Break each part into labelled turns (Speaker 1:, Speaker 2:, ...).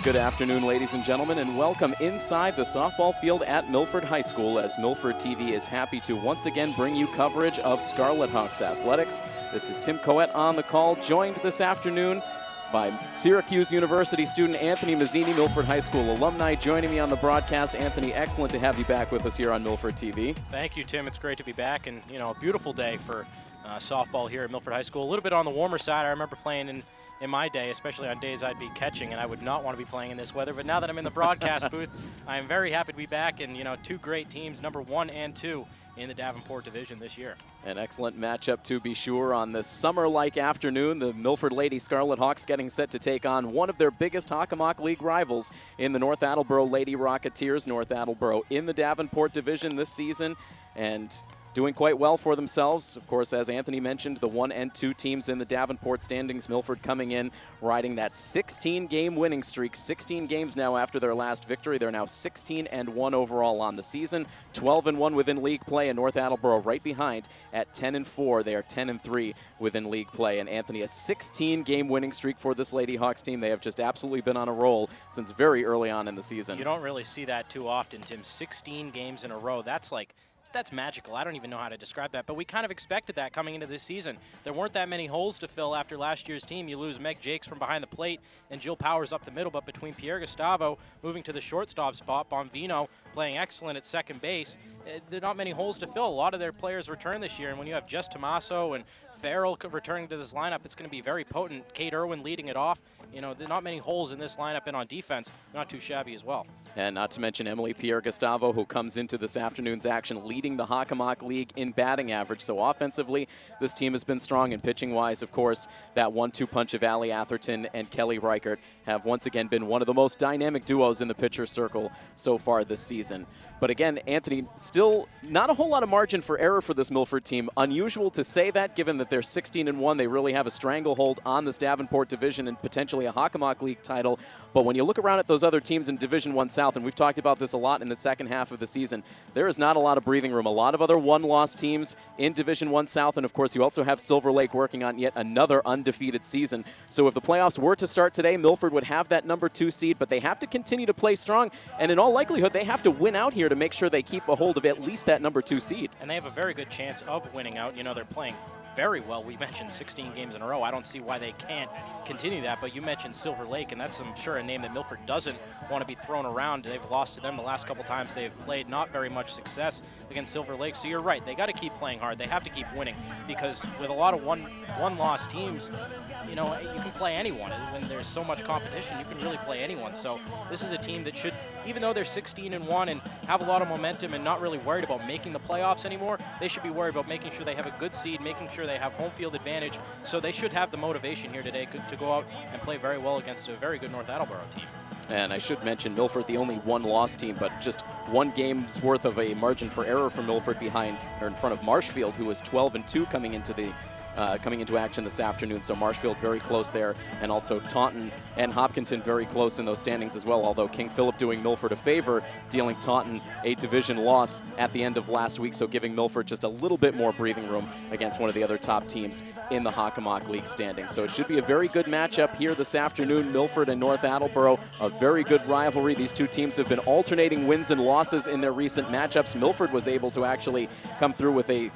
Speaker 1: Good afternoon, ladies and gentlemen, and welcome inside the softball field at Milford High School as Milford TV is happy to once again bring you coverage of Scarlet Hawks athletics. This is Tim Coet on the call, joined this afternoon by Syracuse University student Anthony Mazzini, Milford High School alumni, joining me on the broadcast. Anthony, excellent to have you back with us here on Milford TV.
Speaker 2: Thank you, Tim. It's great to be back, and a beautiful day for softball here at Milford High School. A little bit on the warmer side. I remember playing in my day, especially on days I'd be catching, and I would not want to be playing in this weather. But now that I'm in the broadcast booth, I am very happy to be back, and two great teams, number 1 and 2 in the Davenport division this year.
Speaker 1: An excellent matchup to be sure on this summer-like afternoon. The Milford Lady Scarlet Hawks getting set to take on one of their biggest Hockomock League rivals in the North Attleboro Lady Rocketeers. North Attleboro in the Davenport division this season, and doing quite well for themselves. Of course, as Anthony mentioned, the 1 and 2 teams in the Davenport standings. Milford coming in, riding that 16-game winning streak. 16 games now after their last victory. They're now 16-1 overall on the season. 12-1 within league play, and North Attleboro right behind at 10-4. They are 10-3 within league play. And Anthony, a 16-game winning streak for this Lady Hawks team. They have just absolutely been on a roll since very early on in the season.
Speaker 2: You don't really see that too often, Tim. 16 games in a row. That's magical. I don't even know how to describe that, but we kind of expected that coming into this season. There weren't that many holes to fill after last year's team. You lose Meg Jakes from behind the plate and Jill Powers up the middle, but between Pierre Gustavo moving to the shortstop spot, Bonvino playing excellent at second base, there are not many holes to fill. A lot of their players return this year, and when you have Jess Tomaso and Farrell returning to this lineup, it's going to be very potent. Kate Irwin leading it off. There are not many holes in this lineup, and on defense, not too shabby as well.
Speaker 1: And not to mention Emily Pierre Gustavo, who comes into this afternoon's action leading the Hockomock League in batting average. So offensively, this team has been strong, and pitching-wise, of course, that 1-2 punch of Allie Atherton and Kelly Reichert have once again been one of the most dynamic duos in the pitcher circle so far this season. But again, Anthony, still not a whole lot of margin for error for this Milford team. Unusual to say that, given that they're 16-1. They really have a stranglehold on this Davenport division and potentially a Hockomock League title. But when you look around at those other teams in Division I South, and we've talked about this a lot in the second half of the season, there is not a lot of breathing room. A lot of other one-loss teams in Division I South, and of course you also have Silver Lake working on yet another undefeated season. So if the playoffs were to start today, Milford would have that number 2 seed, but they have to continue to play strong, and in all likelihood they have to win out here to make sure they keep a hold of at least that number 2 seed.
Speaker 2: And they have a very good chance of winning out. They're playing very well. We mentioned 16 games in a row. I don't see why they can't continue that, but you mentioned Silver Lake, and that's, I'm sure, a name that Milford doesn't want to be thrown around. They've lost to them the last couple times they've played. Not very much success against Silver Lake, so you're right. They got to keep playing hard. They have to keep winning, because with a lot of one-loss teams, you can play anyone. When there's so much competition, you can really play anyone. So this is a team that should, even though they're 16-1 and have a lot of momentum and not really worried about making the playoffs anymore, they should be worried about making sure they have a good seed, making sure they have home field advantage. So they should have the motivation here today to go out and play very well against a very good North Attleboro team.
Speaker 1: And I should mention Milford, the only one-loss team, but just one game's worth of a margin for error for Milford in front of Marshfield, who was 12-2 coming into action this afternoon. So Marshfield very close there, and also Taunton and Hopkinton very close in those standings as well, although King Philip doing Milford a favor, dealing Taunton a division loss at the end of last week, so giving Milford just a little bit more breathing room against one of the other top teams in the Hockomock League standings. So it should be a very good matchup here this afternoon. Milford and North Attleboro, a very good rivalry. These two teams have been alternating wins and losses in their recent matchups. Milford was able to actually come through with a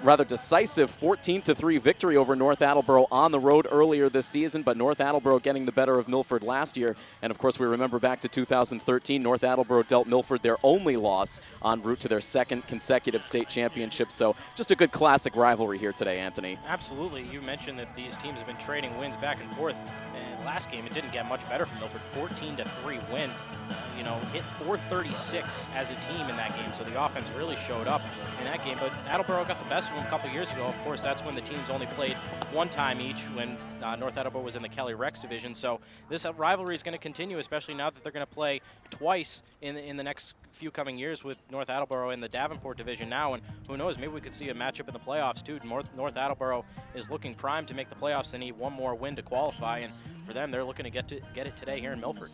Speaker 1: rather decisive 14-3 victory over North Attleboro on the road earlier this season, but North Attleboro getting the better of Milford last year. And of course, we remember back to 2013, North Attleboro dealt Milford their only loss en route to their second consecutive state championship. So just a good classic rivalry here today, Anthony.
Speaker 2: Absolutely. You mentioned that these teams have been trading wins back and forth. And last game, it didn't get much better for Milford. 14-3 win. Hit 436 as a team in that game, so the offense really showed up in that game. But Attleboro got the best of them a couple years ago. Of course, that's when the teams only played one time each, when North Attleboro was in the Kelly Rex division. So this rivalry is going to continue, especially now that they're going to play twice in the next few coming years with North Attleboro in the Davenport division now. And who knows, maybe we could see a matchup in the playoffs too. North Attleboro is looking primed to make the playoffs. They need one more win to qualify, and for them, they're looking to get it today here in Milford.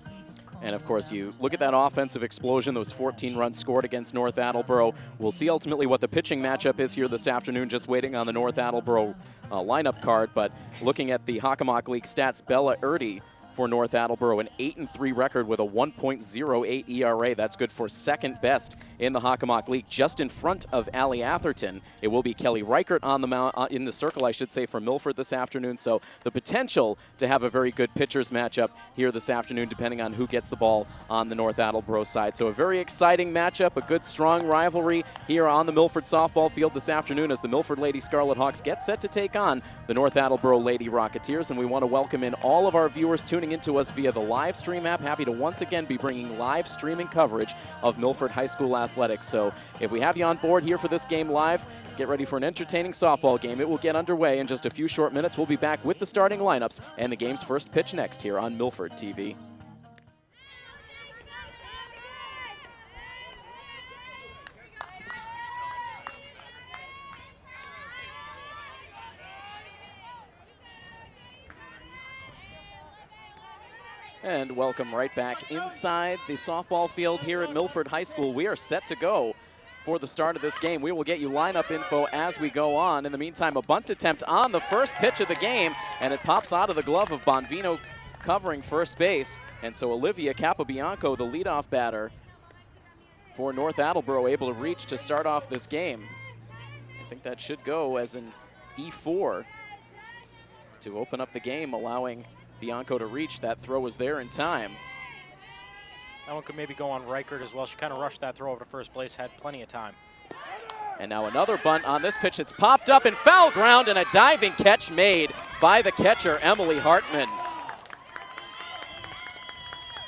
Speaker 1: And of course, you look at that offensive explosion, those 14 runs scored against North Attleboro. We'll see ultimately what the pitching matchup is here this afternoon, just waiting on the North Attleboro lineup card. But looking at the Hockomock League stats, Bella Erdy for North Attleboro, an 8-3 record with a 1.08 ERA. That's good for second best in the Hockomock League, just in front of Allie Atherton. It will be Kelly Reichert on the mound, in the circle, I should say, for Milford this afternoon. So the potential to have a very good pitchers matchup here this afternoon, depending on who gets the ball on the North Attleboro side. So a very exciting matchup, a good strong rivalry here on the Milford softball field this afternoon as the Milford Lady Scarlet Hawks get set to take on the North Attleboro Lady Rocketeers. And we want to welcome in all of our viewers tuning into us via the live stream app. Happy to once again be bringing live streaming coverage of Milford High School athletics. So if we have you on board here for this game live, get ready for an entertaining softball game. It will get underway in just a few short minutes. We'll be back with the starting lineups and the game's first pitch next here on Milford TV. And welcome right back inside the softball field here at Milford High School. We are set to go for the start of this game. We will get you lineup info as we go on. In the meantime, a bunt attempt on the first pitch of the game, and it pops out of the glove of Bonvino covering first base. And so Olivia Capobianco, the leadoff batter for North Attleboro, able to reach to start off this game. I think that should go as an E4 to open up the game, allowing Bianco to reach. That throw was there in time.
Speaker 2: That one could maybe go on Reichert as well. She kind of rushed that throw over to first base, had plenty of time.
Speaker 1: And now another bunt on this pitch. It's popped up in foul ground, and a diving catch made by the catcher, Emily Hartman.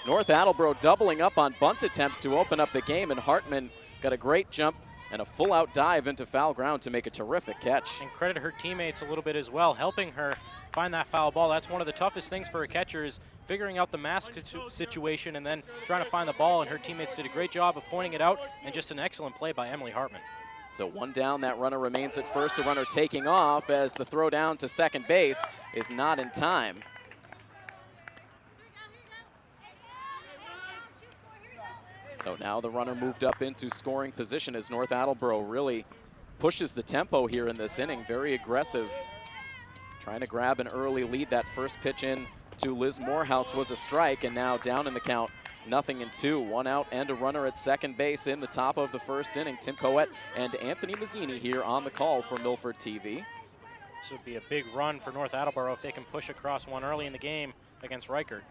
Speaker 1: North Attleboro doubling up on bunt attempts to open up the game, and Hartman got a great jump and a full-out dive into foul ground to make a terrific catch.
Speaker 2: And credit her teammates a little bit as well, helping her find that foul ball. That's one of the toughest things for a catcher, is figuring out the mask situation and then trying to find the ball, and her teammates did a great job of pointing it out, and just an excellent play by Emily Hartman.
Speaker 1: So one down, that runner remains at first. The runner taking off as the throw down to second base is not in time. So now the runner moved up into scoring position as North Attleboro really pushes the tempo here in this inning. Very aggressive, trying to grab an early lead. That first pitch in to Liz Morehouse was a strike, and now down in the count, 0-2. One out and a runner at second base in the top of the first inning. Tim Coet and Anthony Mazzini here on the call for Milford TV.
Speaker 2: This would be a big run for North Attleboro if they can push across one early in the game against Reichert.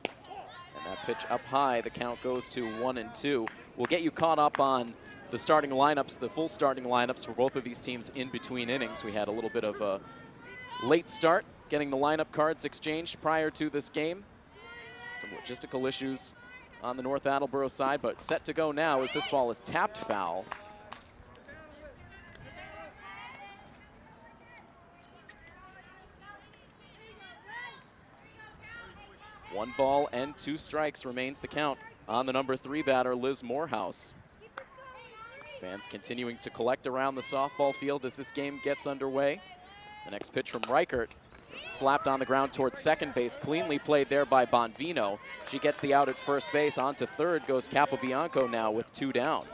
Speaker 1: And that pitch up high, the count goes to 1-2. We'll get you caught up on the starting lineups, the full starting lineups for both of these teams in between innings. We had a little bit of a late start getting the lineup cards exchanged prior to this game. Some logistical issues on the North Attleboro side, but set to go now as this ball is tapped foul. One ball and two strikes remains the count on the number 3 batter, Liz Morehouse. Fans continuing to collect around the softball field as this game gets underway. The next pitch from Reichert, slapped on the ground towards second base, cleanly played there by Bonvino. She gets the out at first base. On to third goes Capobianco now with 2 down.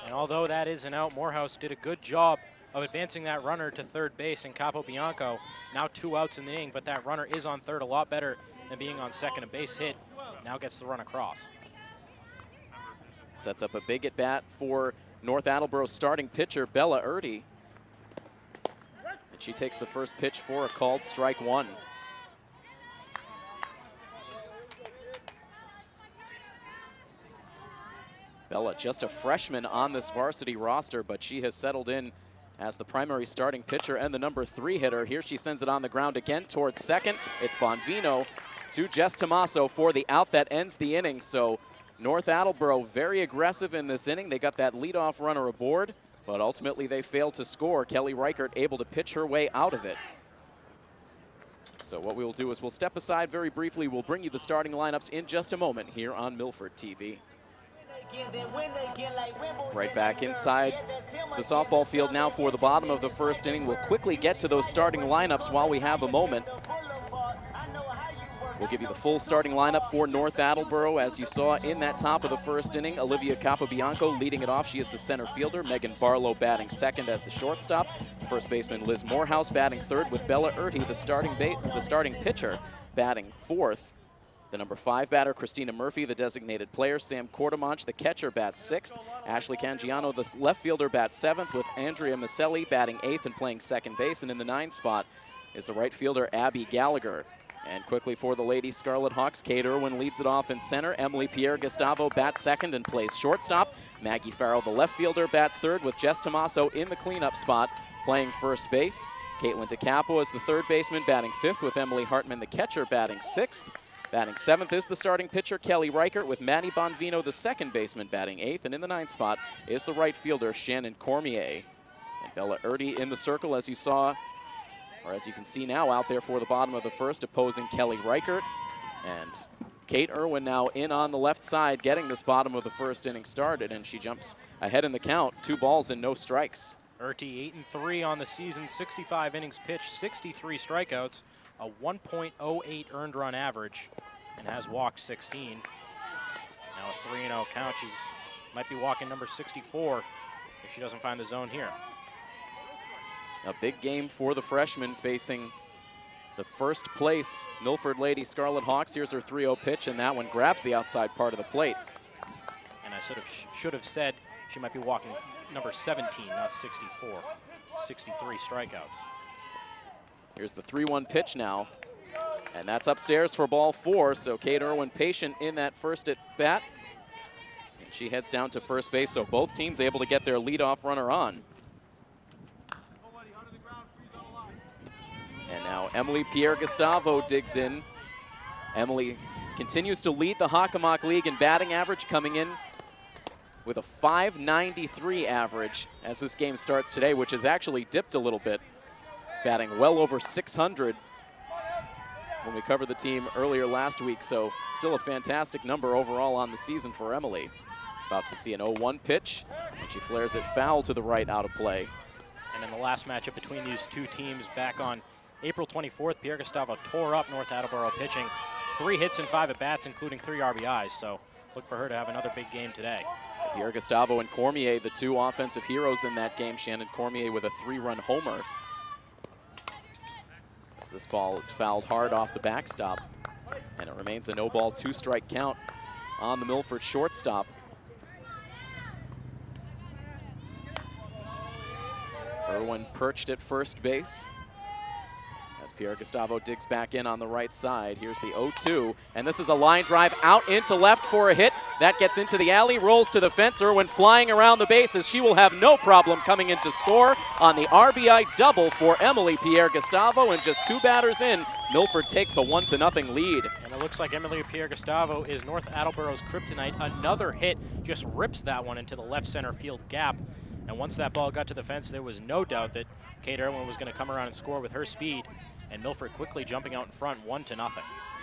Speaker 2: And although that is an out, Morehouse did a good job of advancing that runner to third base, and Capobianco now 2 outs in the inning, but that runner is on third a lot better than being on second. A base hit now gets the run across.
Speaker 1: Sets up a big at bat for North Attleboro's starting pitcher, Bella Erdy. And she takes the first pitch for a called strike 1. Bella, just a freshman on this varsity roster, but she has settled in as the primary starting pitcher and the number 3 hitter. Here she sends it on the ground again towards second. It's Bonvino to Jess Tomaso for the out that ends the inning. So North Attleboro very aggressive in this inning. They got that leadoff runner aboard, but ultimately they failed to score. Kelly Reichert able to pitch her way out of it. So what we will do is we'll step aside very briefly. We'll bring you the starting lineups in just a moment here on Milford TV. Right back inside the softball field now for the bottom of the first inning. We'll quickly get to those starting lineups while we have a moment. We'll give you the full starting lineup for North Attleboro. As you saw in that top of the first inning, Olivia Capobianco leading it off. She is the center fielder. Megan Barlow batting second as the shortstop. First baseman Liz Morehouse batting third with Bella Erty, the starting pitcher. batting fourth. The number 5 batter, Christina Murphy, the designated player. Sam Cordemonch, the catcher, bats 6th. Ashley Cangiano, the left fielder, bats 7th, with Andrea Maselli batting 8th and playing second base. And in the 9th spot is the right fielder, Abby Gallagher. And quickly for the Lady Scarlet Hawks, Kate Irwin leads it off in center. Emily Pierre-Gustavo bats second and plays shortstop. Maggie Farrell, the left fielder, bats third, with Jess Tomaso in the cleanup spot playing first base. Caitlin DeCapo is the third baseman, batting 5th, with Emily Hartman, the catcher, batting 6th. Batting 7th is the starting pitcher, Kelly Reichert, with Maddie Bonvino, the second baseman, batting 8th. And in the 9th spot is the right fielder, Shannon Cormier. And Bella Erdy in the circle, as you saw, or as you can see now, out there for the bottom of the first, opposing Kelly Reichert. And Kate Irwin now in on the left side, getting this bottom of the first inning started, and she jumps ahead in the count. 2 balls and no strikes.
Speaker 2: Erty 8-3 on the season, 65 innings pitched, 63 strikeouts, a 1.08 earned run average, and has walked 16. Now a 3-0 count. She's might be walking number 64 if she doesn't find the zone here.
Speaker 1: A big game for the freshman, facing the first place Milford Lady Scarlet Hawks. Here's her 3-0 pitch, and that one grabs the outside part of the plate.
Speaker 2: And I should have said she might be walking number 17, not 64. 63 strikeouts.
Speaker 1: Here's the 3-1 pitch now, and that's upstairs for ball 4. So Kate Irwin patient in that first at bat, and she heads down to first base. So both teams able to get their leadoff runner on. And now Emily Pierre-Gustavo digs in. Emily continues to lead the Hockomock League in batting average, coming in with a .593 average as this game starts today, which has actually dipped a little bit, batting well over .600 when we covered the team earlier last week. So still a fantastic number overall on the season for Emily. About to see an 0-1 pitch, and she flares it foul to the right, out of play.
Speaker 2: And in the last matchup between these two teams back on April 24th, Pierre-Gustavo tore up North Attleboro pitching. 3 hits and 5 at-bats, including 3 RBIs. So look for her to have another big game today.
Speaker 1: Pierre-Gustavo and Cormier, the 2 offensive heroes in that game. Shannon Cormier with a 3-run homer. As this ball is fouled hard off the backstop, and it remains a no-ball, 2-strike count on the Milford shortstop. Irwin perched at first base as Pierre-Gustavo digs back in on the right side. Here's the 0-2, and this is a line drive out into left for a hit. That gets into the alley, rolls to the fence. Irwin flying around the bases. She will have no problem coming in to score on the RBI double for Emily Pierre-Gustavo, and just 2 batters in, Milford takes a 1-0 lead.
Speaker 2: And it looks like Emily Pierre-Gustavo is North Attleboro's kryptonite. Another hit just rips that one into the left center field gap. And once that ball got to the fence, there was no doubt that Kate Irwin was going to come around and score with her speed. And Milford quickly jumping out in front, 1-0.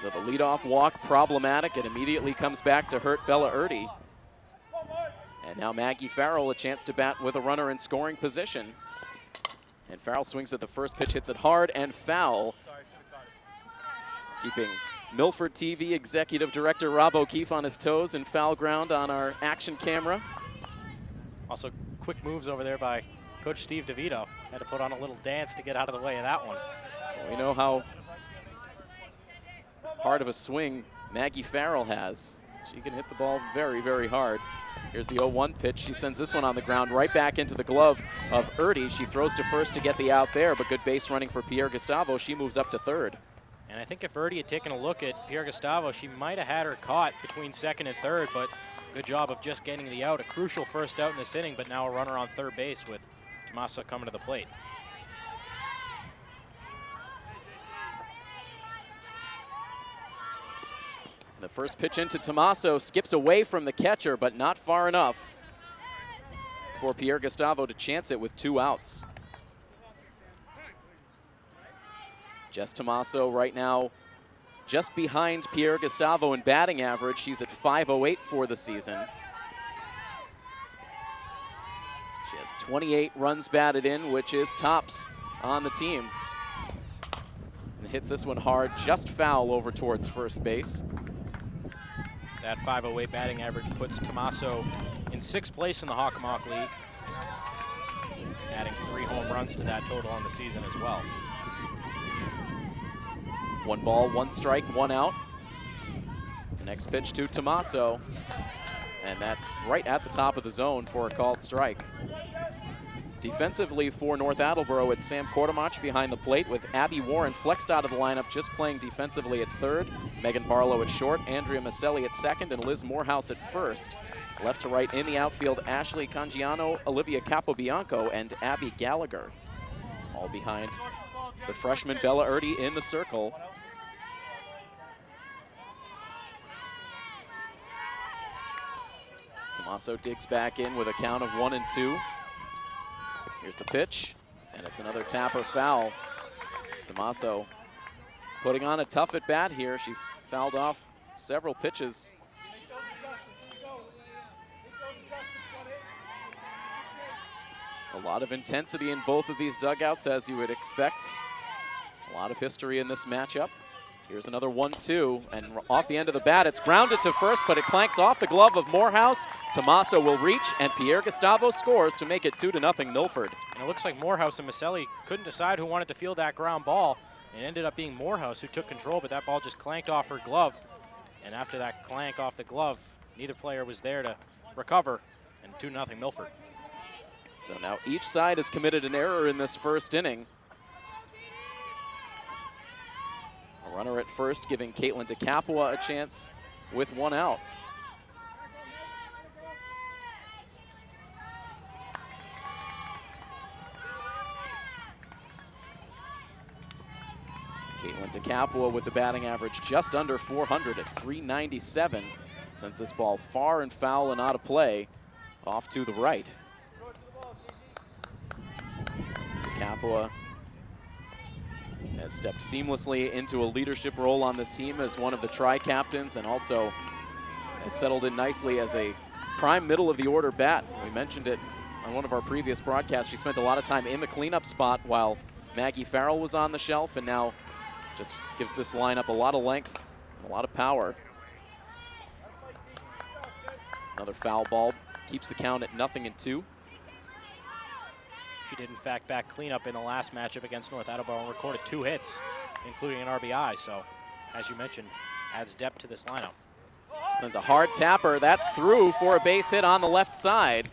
Speaker 1: So the leadoff walk problematic. It immediately comes back to hurt Bella Erdy. And now Maggie Farrell a chance to bat with a runner in scoring position. And Farrell swings at the first pitch, hits it hard and foul. Keeping Milford TV Executive Director Rob O'Keefe on his toes in foul ground on our action camera.
Speaker 2: Also, quick moves over there by Coach Steve DeVito. Had to put on a little dance to get out of the way of that one.
Speaker 1: We know how hard of a swing Maggie Farrell has. She can hit the ball very, very hard. Here's the 0-1 pitch. She sends this one on the ground right back into the glove of Erdy. She throws to first to get the out there, but good base running for Pierre-Gustavo. She moves up to third.
Speaker 2: And I think if Erdy had taken a look at Pierre-Gustavo, she might have had her caught between second and third, but good job of just getting the out. A crucial first out in this inning, but now a runner on third base with Tomasa coming to the plate.
Speaker 1: The first pitch into Tomaso skips away from the catcher, but not far enough for Pierre-Gustavo to chance it with 2 outs. Jess Tomaso right now just behind Pierre-Gustavo in batting average. She's at .508 for the season. She has 28 runs batted in, which is tops on the team. And hits this one hard, just foul over towards first base.
Speaker 2: That .508 batting average puts Tomaso in 6th place in the Hockomock League, adding 3 home runs to that total on the season as well.
Speaker 1: 1 ball, 1 strike, 1 out. Next pitch to Tommaso, and that's right at the top of the zone for a called strike. Defensively for North Attleboro, it's Sam Quartermach behind the plate with Abby Warren flexed out of the lineup, just playing defensively at third. Megan Barlow at short, Andrea Maselli at second, and Liz Morehouse at first. Left to right in the outfield, Ashley Cangiano, Olivia Capobianco, and Abby Gallagher. All behind the freshman Bella Erdy in the circle. Tommaso digs back in with a count of 1-2. Here's the pitch, and it's another tapper foul. Tommaso putting on a tough at bat here. She's fouled off several pitches. A lot of intensity in both of these dugouts, as you would expect. A lot of history in this matchup. Here's another 1-2, and off the end of the bat, it's grounded to first, but it clanks off the glove of Morehouse. Tommaso will reach, and Pierre Gustavo scores to make it 2-0 Milford.
Speaker 2: And it looks like Morehouse and Maselli couldn't decide who wanted to field that ground ball. It ended up being Morehouse who took control, but that ball just clanked off her glove. And after that clank off the glove, neither player was there to recover, and 2-0 Milford.
Speaker 1: So now each side has committed an error in this first inning. A runner at first, giving Caitlin DeCapua a chance with 1 out. Caitlin DeCapua with the batting average just under 400 at 397. Sends this ball far and foul and out of play, off to the right. DeCapua has stepped seamlessly into a leadership role on this team as one of the tri-captains, and also has settled in nicely as a prime middle of the order bat. We mentioned it on one of our previous broadcasts. She spent a lot of time in the cleanup spot while Maggie Farrell was on the shelf, and now just gives this lineup a lot of length, a lot of power. Another foul ball keeps the count at 0-2.
Speaker 2: She did, in fact, back cleanup in the last matchup against North Attleboro and recorded 2 hits, including an RBI. So, as you mentioned, adds depth to this lineup.
Speaker 1: Sends a hard tapper. That's through for a base hit on the left side.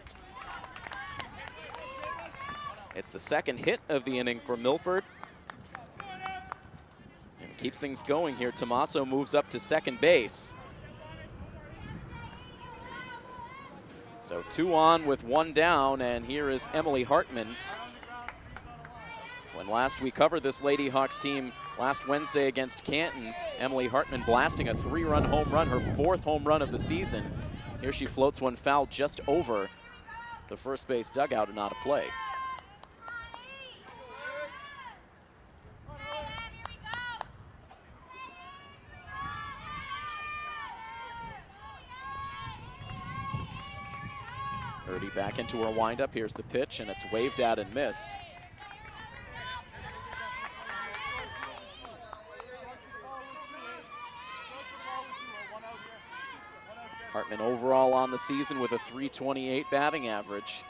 Speaker 1: It's the second hit of the inning for Milford. And keeps things going here. Tommaso moves up to second base. So 2 on with 1 down, and here is Emily Hartman. When last we covered this Lady Hawks team last Wednesday against Canton, Emily Hartman blasting a 3-run home run, her 4th home run of the season. Here she floats one foul just over the first base dugout and out of play. Erdy back into her windup. Here's the pitch, and it's waved at and missed. Hartman overall on the season with a .328 batting average.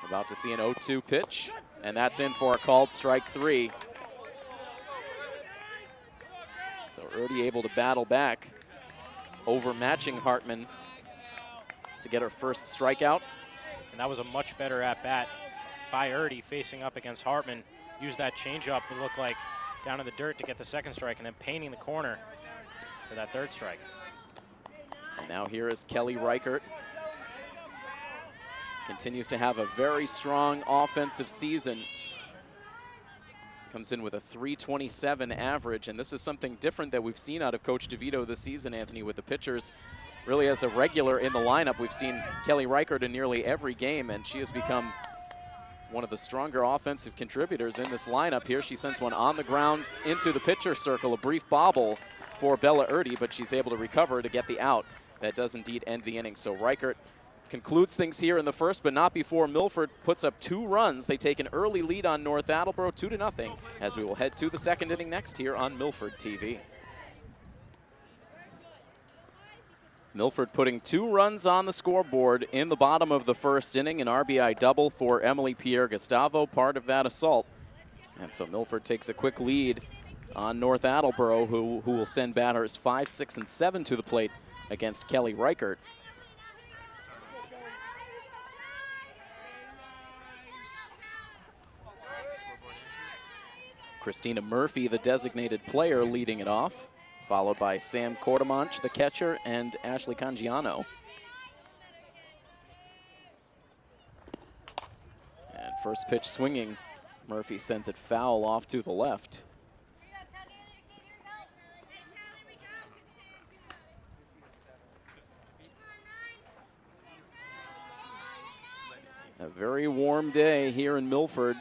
Speaker 1: About to see an 0-2 pitch, and that's in for a called strike 3. So Erdy able to battle back, overmatching Hartman to get her first strikeout.
Speaker 2: And that was a much better at-bat by Erdy facing up against Hartman. Used that changeup, it looked like, down in the dirt to get the second strike, and then painting the corner for that 3rd strike.
Speaker 1: And now here is Kelly Reichert. Continues to have a very strong offensive season. Comes in with a .327 average, and this is something different that we've seen out of Coach DeVito this season, Anthony, with the pitchers. Really, as a regular in the lineup, we've seen Kelly Reichert in nearly every game, and she has become one of the stronger offensive contributors in this lineup. Here she sends one on the ground into the pitcher circle, a brief bobble for Bella Erdy, but she's able to recover to get the out. That does indeed end the inning. So Reichert concludes things here in the first, but not before Milford puts up 2 runs. They take an early lead on North Attleboro, 2-0, as we will head to the second inning next here on Milford TV. Milford putting 2 runs on the scoreboard in the bottom of the first inning, an RBI double for Emily Pierre Gustavo, part of that assault. And so Milford takes a quick lead on North Attleboro, who will send batters 5, 6, and 7 to the plate against Kelly Reichert. Christina Murphy, the designated player, leading it off, followed by Sam Cordemanch, the catcher, and Ashley Cangiano. And first pitch swinging, Murphy sends it foul off to the left. A very warm day here in Milford.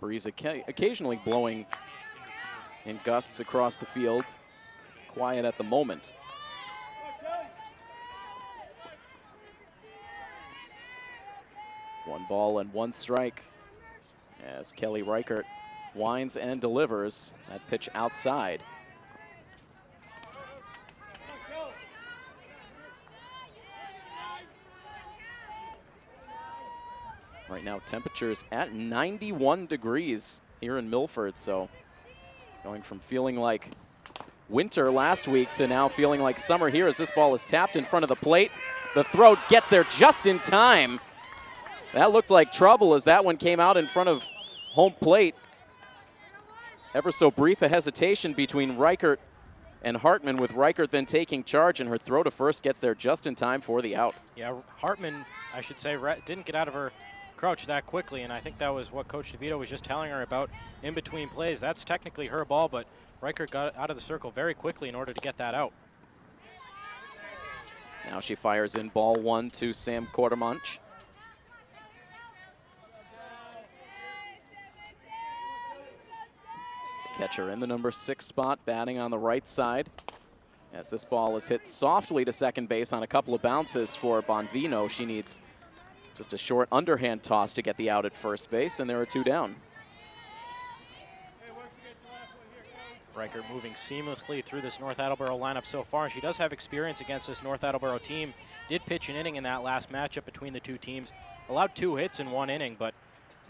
Speaker 1: Breeze occasionally blowing in gusts across the field. Quiet at the moment. One ball and one strike as Kelly Reichert winds and delivers that pitch outside. Right now, temperatures at 91 degrees here in Milford, so going from feeling like winter last week to now feeling like summer here as this ball is tapped in front of the plate. The throw gets there just in time. That looked like trouble as that one came out in front of home plate. Ever so brief a hesitation between Reichert and Hartman, with Reichert then taking charge, and her throw to first gets there just in time for the out. Yeah,
Speaker 2: Hartman, I should say, didn't get out of her crouch that quickly, and I think that was what Coach DeVito was just telling her about in between plays. That's technically her ball, but Reichert got out of the circle very quickly in order to get that out.
Speaker 1: Now she fires in ball one to Sam Cordemanch. Catcher in the number 6 spot, batting on the right side. As this ball is hit softly to second base on a couple of bounces for Bonvino. She needs just a short underhand toss to get the out at first base, and there are 2 down.
Speaker 2: Reichert moving seamlessly through this North Attleboro lineup so far. She does have experience against this North Attleboro team. Did pitch an inning in that last matchup between the two teams. Allowed 2 hits in 1 inning, but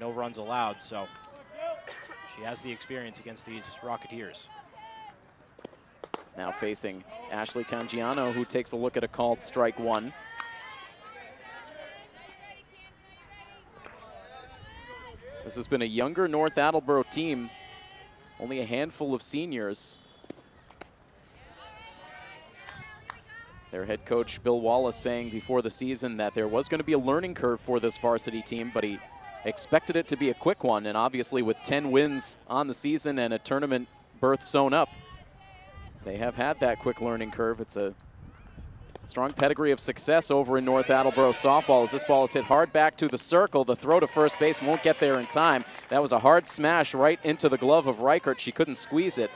Speaker 2: no runs allowed, so she has the experience against these Rocketeers.
Speaker 1: Now facing Ashley Cangiano, who takes a look at a called strike 1. This has been a younger North Attleboro team, only a handful of seniors. Their head coach, Bill Wallace, saying before the season that there was going to be a learning curve for this varsity team, but he expected it to be a quick one, and obviously with 10 wins on the season and a tournament berth sewn up, they have had that quick learning curve. It's a strong pedigree of success over in North Attleboro softball as this ball is hit hard back to the circle. The throw to first base won't get there in time. That was a hard smash right into the glove of Reichert. She couldn't squeeze it.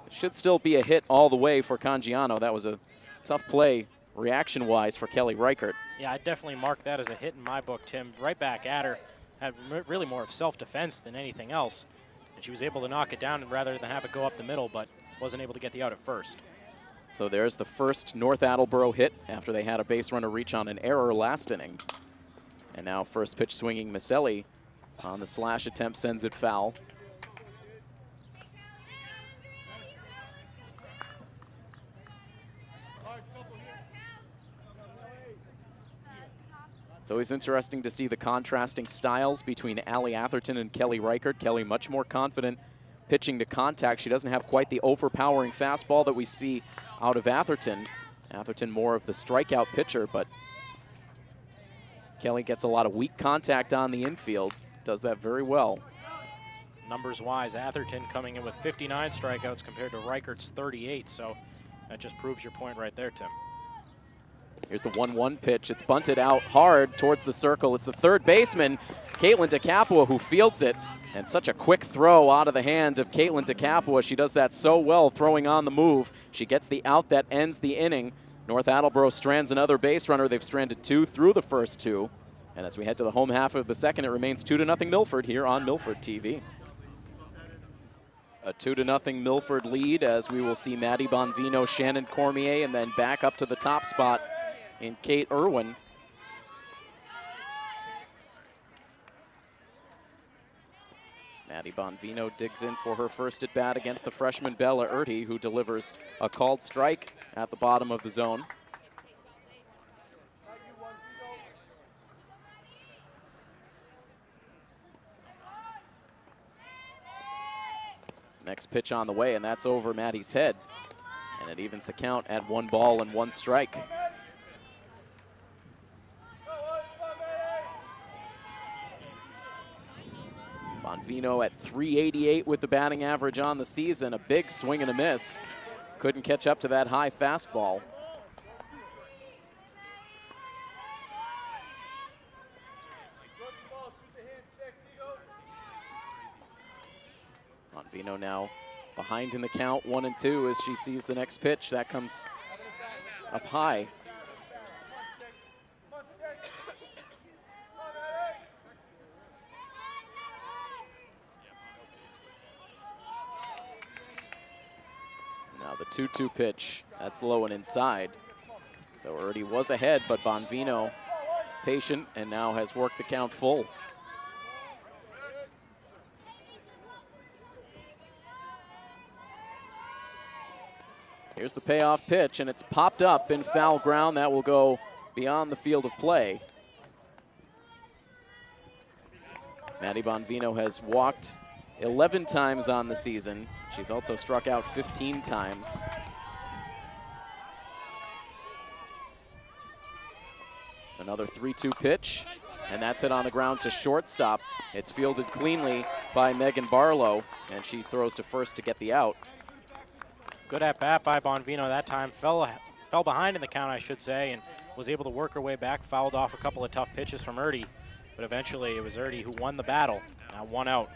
Speaker 1: It should still be a hit all the way for Cangiano. That was a tough play reaction-wise for Kelly Reichert.
Speaker 2: Yeah, I'd definitely mark that as a hit in my book, Tim. Right back at her. Had really more of self-defense than anything else. And she was able to knock it down rather than have it go up the middle, but wasn't able to get the out at first.
Speaker 1: So there's the first North Attleboro hit after they had a base runner reach on an error last inning. And now first pitch swinging Maselli on the slash attempt sends it foul. It's always interesting to see the contrasting styles between Allie Atherton and Kelly Reichert. Kelly much more confident pitching to contact. She doesn't have quite the overpowering fastball that we see out of Atherton. Atherton more of the strikeout pitcher, but Kelly gets a lot of weak contact on the infield. Does that very well.
Speaker 2: Numbers-wise, Atherton coming in with 59 strikeouts compared to Reichert's 38, so that just proves your point right there, Tim.
Speaker 1: Here's the 1-1 pitch. It's bunted out hard towards the circle. It's the third baseman, Caitlin DeCapua, who fields it. And such a quick throw out of the hand of Caitlin DeCapua. She does that so well, throwing on the move. She gets the out that ends the inning. North Attleboro strands another base runner. They've stranded 2 through the first 2. And as we head to the home half of the second, it remains 2-0 Milford here on Milford TV. A 2-0 Milford lead as we will see Maddie Bonvino, Shannon Cormier, and then back up to the top spot in Kate Irwin. Maddie Bonvino digs in for her first at bat against the freshman Bella Erty, who delivers a called strike at the bottom of the zone. Next pitch on the way, and that's over Maddie's head. And it evens the count at 1 ball and 1 strike. Bonvino at .388 with the batting average on the season. A big swing and a miss. Couldn't catch up to that high fastball. Bonvino now behind in the count, 1-2, as she sees the next pitch. That comes up high. Now the 2-2 pitch, that's low and inside. So Erty was ahead, but Bonvino patient and now has worked the count full. Here's the payoff pitch, and it's popped up in foul ground. That will go beyond the field of play. Maddie Bonvino has walked 11 times on the season. She's also struck out 15 times. Another 3-2 pitch, and that's hit on the ground to shortstop. It's fielded cleanly by Megan Barlow, and she throws to first to get the out.
Speaker 2: Good at bat by Bonvino that time. Fell behind in the count, I should say, and was able to work her way back. Fouled off a couple of tough pitches from Erty, but eventually it was Erty who won the battle. Now 1 out.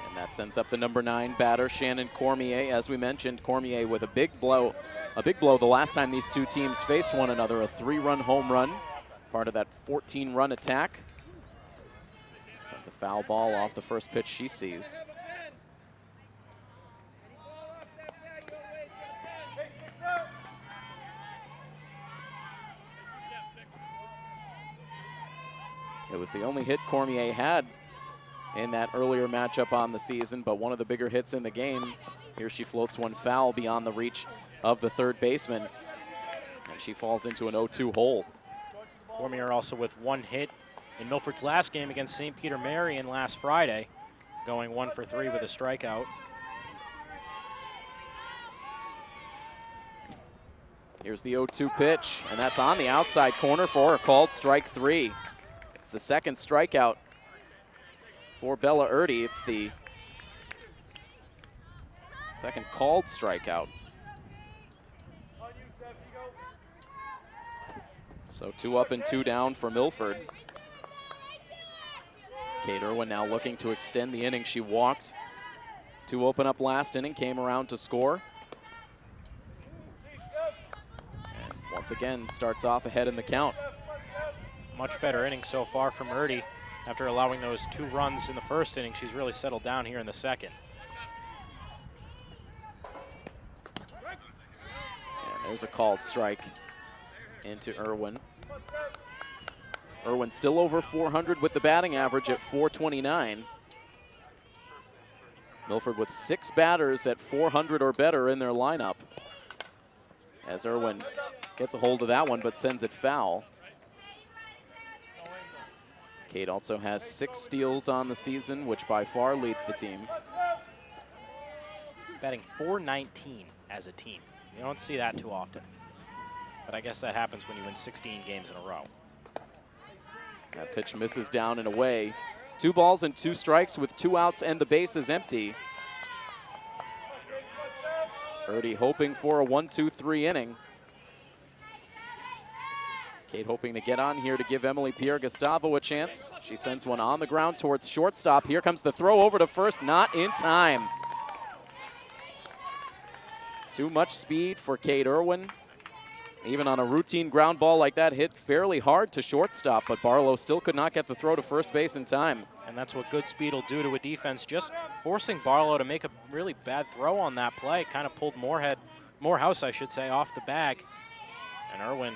Speaker 1: And that sends up the number 9 batter, Shannon Cormier. As we mentioned, Cormier with a big blow the last time these two teams faced one another, a 3-run home run, part of that 14-run attack. Sends a foul ball off the first pitch she sees. It was the only hit Cormier had in that earlier matchup on the season, but one of the bigger hits in the game. Here she floats one foul beyond the reach of the third baseman, and she falls into an 0-2 hole.
Speaker 2: Cormier also with 1 hit in Milford's last game against St. Peter Marion last Friday, going 1 for 3 with a strikeout.
Speaker 1: Here's the 0-2 pitch, and that's on the outside corner for a called strike 3. It's the second strikeout for Bella Erty. It's the second called strikeout. So 2 up and 2 down for Milford. Kate Irwin now looking to extend the inning. She walked to open up last inning, came around to score. And once again starts off ahead in the count.
Speaker 2: Much better inning so far from Erty. After allowing those 2 runs in the first inning, she's really settled down here in the second.
Speaker 1: And there's a called strike into Irwin. Irwin still over 400 with the batting average at 429. Milford with 6 batters at 400 or better in their lineup. As Irwin gets a hold of that one but sends it foul. Kate also has 6 steals on the season, which by far leads the team.
Speaker 2: Batting .419 as a team. You don't see that too often. But I guess that happens when you win 16 games in a row.
Speaker 1: That pitch misses down and away. 2 balls and 2 strikes with 2 outs and the bases empty. Erty hoping for a 1-2-3 inning. Kate hoping to get on here to give Emily Pierre-Gustavo a chance. She sends one on the ground towards shortstop. Here comes the throw over to first, not in time. Too much speed for Kate Irwin. Even on a routine ground ball like that, hit fairly hard to shortstop, but Barlow still could not get the throw to first base in time.
Speaker 2: And that's what good speed will do to a defense, just forcing Barlow to make a really bad throw on that play. Kind of pulled Morehouse, I should say, off the bag. And Irwin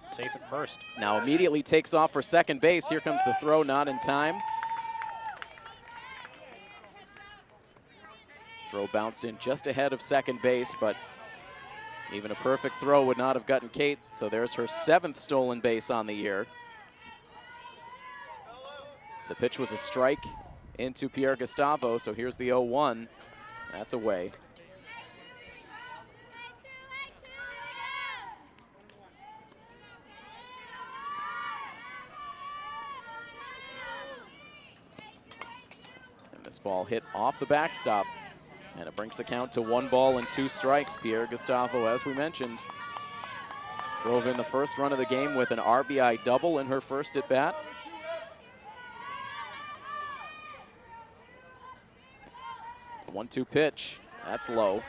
Speaker 2: safe at first.
Speaker 1: Now immediately takes off for second base. Here comes the throw, not in time. Throw bounced in just ahead of second base, but even a perfect throw would not have gotten Kate, so there's her 7th stolen base on the year. The pitch was a strike into Pierre Gustavo, so here's the 0-1. That's away. And this ball hit off the backstop, and it brings the count to 1 ball and 2 strikes. Pierre Gustavo, as we mentioned, drove in the first run of the game with an RBI double in her first at bat. The 1-2 pitch, that's low.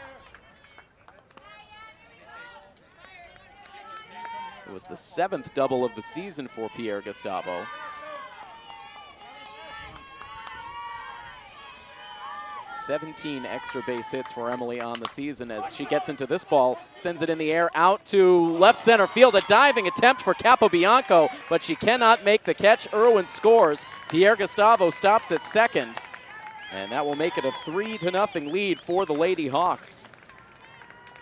Speaker 1: It was the 7th double of the season for Pierre Gustavo. 17 extra base hits for Emily on the season as she gets into this ball, sends it in the air out to left center field. A diving attempt for Capobianco, but she cannot make the catch. Irwin scores. Pierre Gustavo stops at second, and that will make it a 3-0 lead for the Lady Hawks.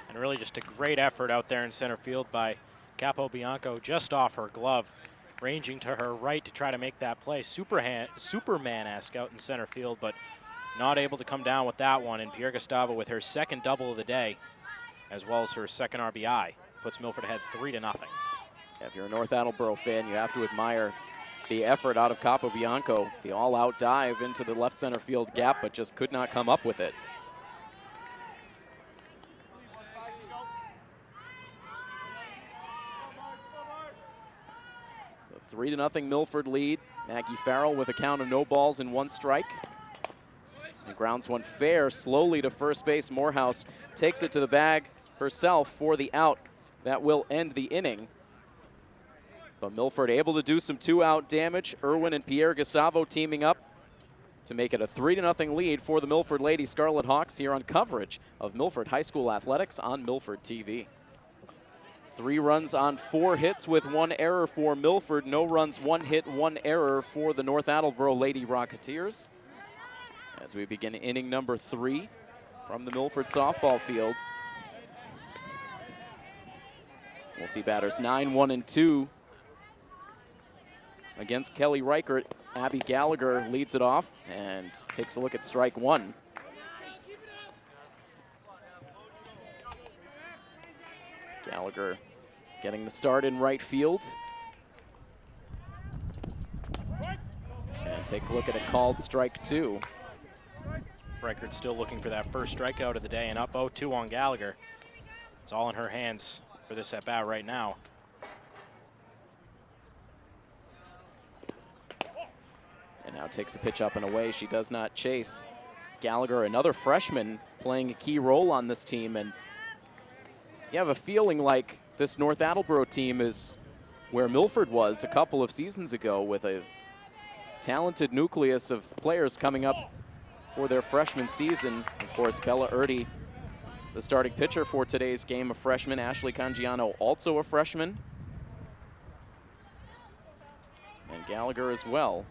Speaker 2: And really just a great effort out there in center field by Capobianco, just off her glove, ranging to her right to try to make that play. Superman-esque out in center field, but not able to come down with that one. And Pierre Gustavo with her 2nd double of the day, as well as her 2nd RBI, puts Milford ahead 3-0.
Speaker 1: If you're a North Attleboro fan, you have to admire the effort out of Capobianco. The all-out dive into the left center field gap, but just could not come up with it. So 3-0 Milford lead. Maggie Farrell with a count of no balls and 1 strike. And grounds one fair slowly to first base. Morehouse takes it to the bag herself for the out. That will end the inning. But Milford able to do some 2-out damage. Irwin and Pierre Gustavo teaming up to make it a 3-0 lead for the Milford Lady Scarlet Hawks here on coverage of Milford High School Athletics on Milford TV. 3 runs on 4 hits with 1 error for Milford. No runs, 1 hit, 1 error for the North Attleboro Lady Rocketeers. As we begin inning number 3 from the Milford softball field. We'll see batters 9, 1, and 2 against Kelly Reichert. Abby Gallagher leads it off and takes a look at strike 1. Gallagher getting the start in right field. And takes a look at a called strike 2.
Speaker 2: Reichert still looking for that first strikeout of the day, and up 0-2 on Gallagher. It's all in her hands for this at bat right now.
Speaker 1: And now takes a pitch up and away. She does not chase. Gallagher, another freshman, playing a key role on this team. And you have a feeling like this North Attleboro team is where Milford was a couple of seasons ago, with a talented nucleus of players coming up for their freshman season. Of course, Bella Erdy, the starting pitcher for today's game, a freshman. Ashley Cangiano, also a freshman. And Gallagher as well.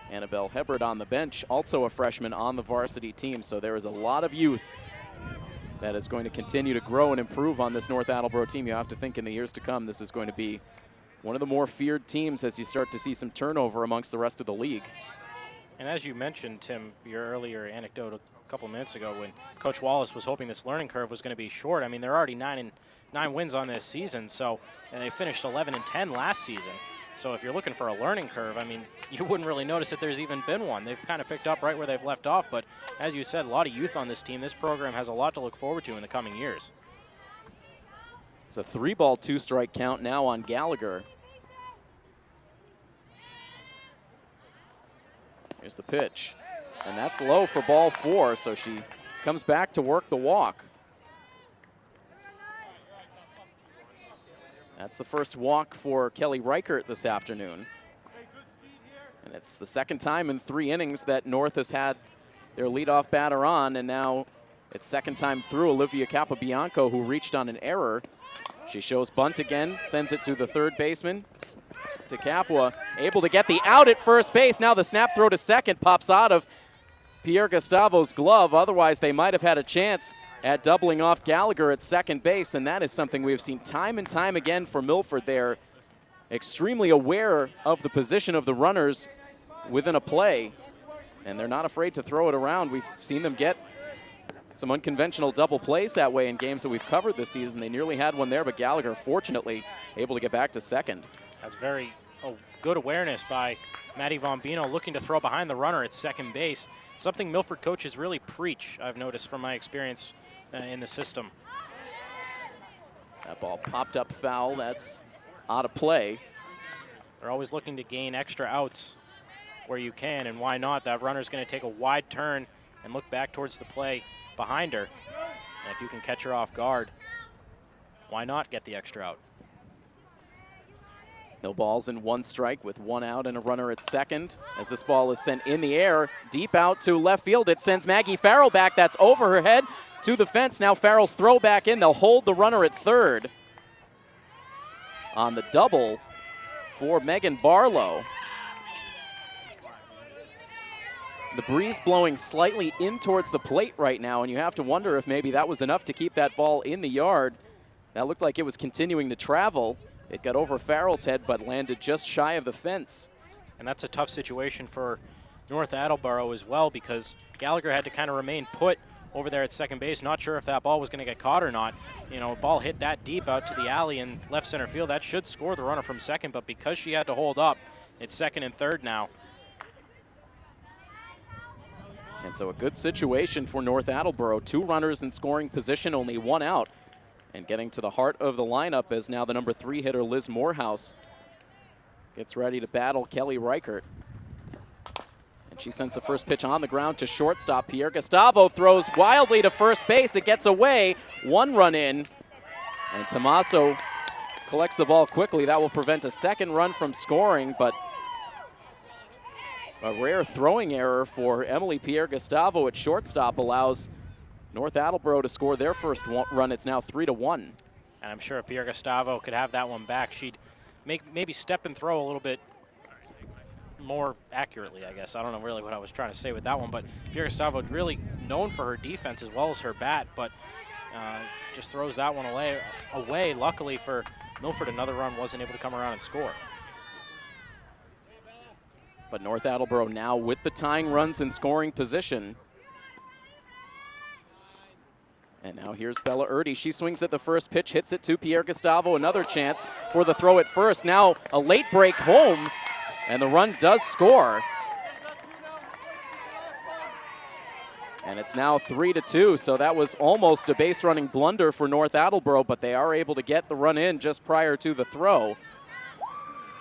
Speaker 1: Annabelle Hebert on the bench, also a freshman on the varsity team. So there is a lot of youth that is going to continue to grow and improve on this North Attleboro team. You have to think in the years to come, this is going to be one of the more feared teams as you start to see some turnover amongst the rest of the league.
Speaker 2: And as you mentioned, Tim, your earlier anecdote a couple minutes ago, when Coach Wallace was hoping this learning curve was going to be short. I mean, they're already 9 wins on this season, so, and they finished 11-10 last season. So if you're looking for a learning curve, I mean, you wouldn't really notice that there's even been one. They've kind of picked up right where they've left off, but as you said, a lot of youth on this team. This program has a lot to look forward to in the coming years.
Speaker 1: It's a 3-ball, 2-strike count now on Gallagher. Here's the pitch, and that's low for ball 4, so she comes back to work the walk. That's the first walk for Kelly Reichert this afternoon. And it's the second time in 3 innings that North has had their leadoff batter on, and now it's second time through. Olivia Capobianco, who reached on an error. She shows bunt again, sends it to the third baseman. To Capua, able to get the out at first base. Now the snap throw to second pops out of Pierre Gustavo's glove. Otherwise, they might have had a chance at doubling off Gallagher at second base, and that is something we have seen time and time again for Milford. They're extremely aware of the position of the runners within a play, and they're not afraid to throw it around. We've seen them get some unconventional double plays that way in games that we've covered this season. They nearly had one there, but Gallagher, fortunately, able to get back to second.
Speaker 2: That's very good awareness by Matty Vombino, looking to throw behind the runner at second base. Something Milford coaches really preach, I've noticed from my experience in the system.
Speaker 1: That ball popped up foul. That's out of play.
Speaker 2: They're always looking to gain extra outs where you can, and why not? That runner's going to take a wide turn and look back towards the play behind her. And if you can catch her off guard, why not get the extra out?
Speaker 1: No balls and one strike with one out and a runner at second. As this ball is sent in the air, deep out to left field. It sends Maggie Farrell back. That's over her head to the fence. Now Farrell's throw back in. They'll hold the runner at third on the double for Megan Barlow. The breeze blowing slightly in towards the plate right now, and you have to wonder if maybe that was enough to keep that ball in the yard. That looked like it was continuing to travel. It got over Farrell's head, but landed just shy of the fence.
Speaker 2: And that's a tough situation for North Attleboro as well, because Gallagher had to kind of remain put over there at second base. Not sure if that ball was going to get caught or not. You know, a ball hit that deep out to the alley in left center field. That should score the runner from second, but because she had to hold up, it's second and third now.
Speaker 1: And so a good situation for North Attleboro. 2 runners in scoring position, only 1 out. And getting to the heart of the lineup is now the number 3 hitter, Liz Morehouse. Gets ready to battle Kelly Reichert. And she sends the first pitch on the ground to shortstop. Pierre Gustavo throws wildly to first base. It gets away. 1 run in. And Tommaso collects the ball quickly. That will prevent a second run from scoring, but a rare throwing error for Emily Pierre Gustavo at shortstop allows North Attleboro to score their first run. It's now 3-1.
Speaker 2: And I'm sure if Pierre Gustavo could have that one back, she'd maybe step and throw a little bit more accurately, I guess. I don't know really what I was trying to say with that one, but Pierre Gustavo is really known for her defense as well as her bat, but just throws that one away. Luckily for Milford, another run wasn't able to come around and score.
Speaker 1: But North Attleboro now with the tying runs in scoring position. And now here's Bella Erdy. She swings at the first pitch, hits it to Pierre Gustavo. Another chance for the throw at first. Now a late break home, and the run does score. And it's now 3-2, so that was almost a base running blunder for North Attleboro, but they are able to get the run in just prior to the throw.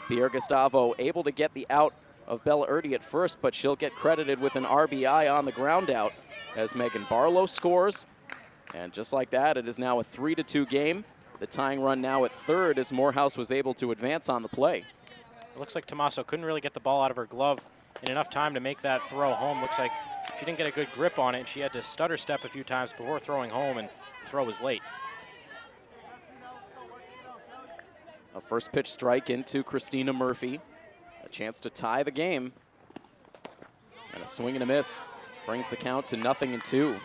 Speaker 1: Pierre Gustavo able to get the out of Bella Erdy at first, but she'll get credited with an RBI on the ground out as Megan Barlow scores. And just like that, it is now a 3-2 game. The tying run now at third as Morehouse was able to advance on the play.
Speaker 2: It looks like Tommaso couldn't really get the ball out of her glove in enough time to make that throw home. Looks like she didn't get a good grip on it, and she had to stutter step a few times before throwing home, and the throw was late.
Speaker 1: A first pitch strike into Christina Murphy. A chance to tie the game. And a swing and a miss brings the count to 0-2.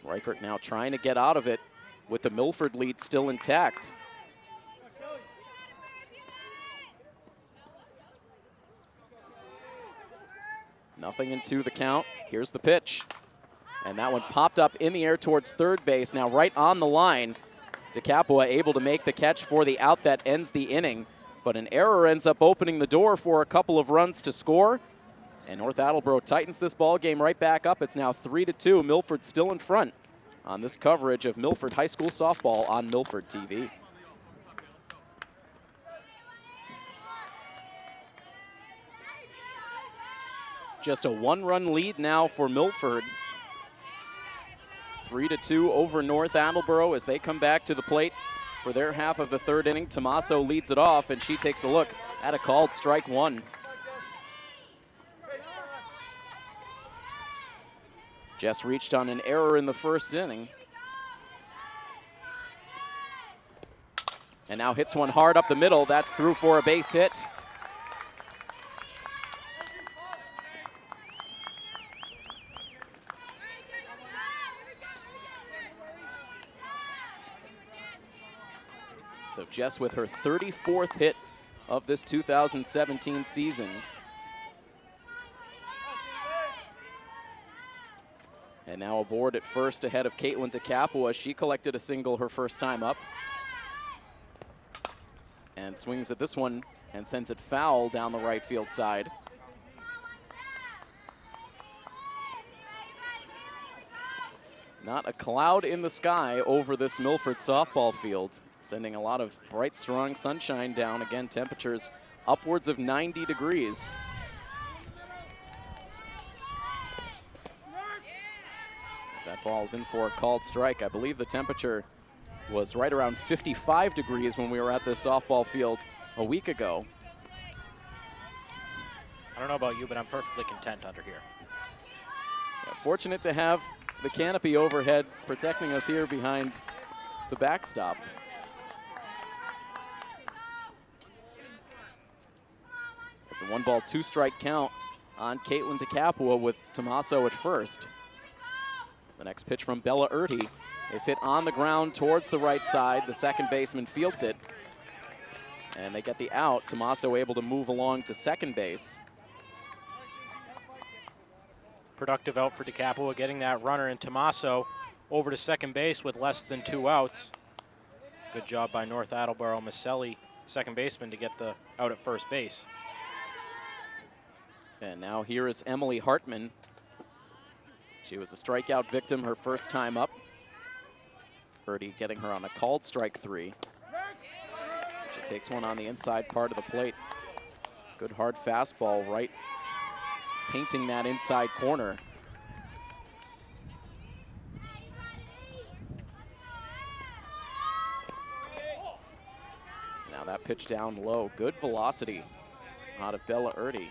Speaker 1: Reichert now trying to get out of it with the Milford lead still intact. Nothing into the count. Here's the pitch. And that one popped up in the air towards third base. Now right on the line. DeCapua able to make the catch for the out that ends the inning. But an error ends up opening the door for a couple of runs to score. And North Attleboro tightens this ball game right back up. It's now 3-2. Milford still in front on this coverage of Milford High School softball on Milford TV. Just a 1-run lead now for Milford. 3-2 over North Attleboro as they come back to the plate for their half of the third inning. Tommaso leads it off, and she takes a look at a called strike 1. Jess reached on an error in the first inning. And now hits one hard up the middle. That's through for a base hit. So Jess with her 34th hit of this 2017 season. And now aboard at first ahead of Caitlin DeCapua. She collected a single her first time up. And swings at this one and sends it foul down the right field side. Not a cloud in the sky over this Milford softball field, sending a lot of bright, strong sunshine down. Again, temperatures upwards of 90 degrees. As that ball's in for a called strike. I believe the temperature was right around 55 degrees when we were at this softball field a week ago.
Speaker 2: I don't know about you, but I'm perfectly content under here.
Speaker 1: Yeah, fortunate to have the canopy overhead protecting us here behind the backstop. It's a 1-ball, 2-strike count on Caitlin DeCapua with Tommaso at first. The next pitch from Bella Erty is hit on the ground towards the right side. The second baseman fields it, and they get the out. Tommaso able to move along to second base.
Speaker 2: Productive out for DeCapua, getting that runner, and Tommaso over to second base with less than 2 outs. Good job by North Attleboro Maselli, second baseman, to get the out at first base.
Speaker 1: And now here is Emily Hartman. She was a strikeout victim her first time up. Erty getting her on a called strike 3. She takes one on the inside part of the plate. Good hard fastball right, painting that inside corner. Now that pitch down low, good velocity out of Bella Erty.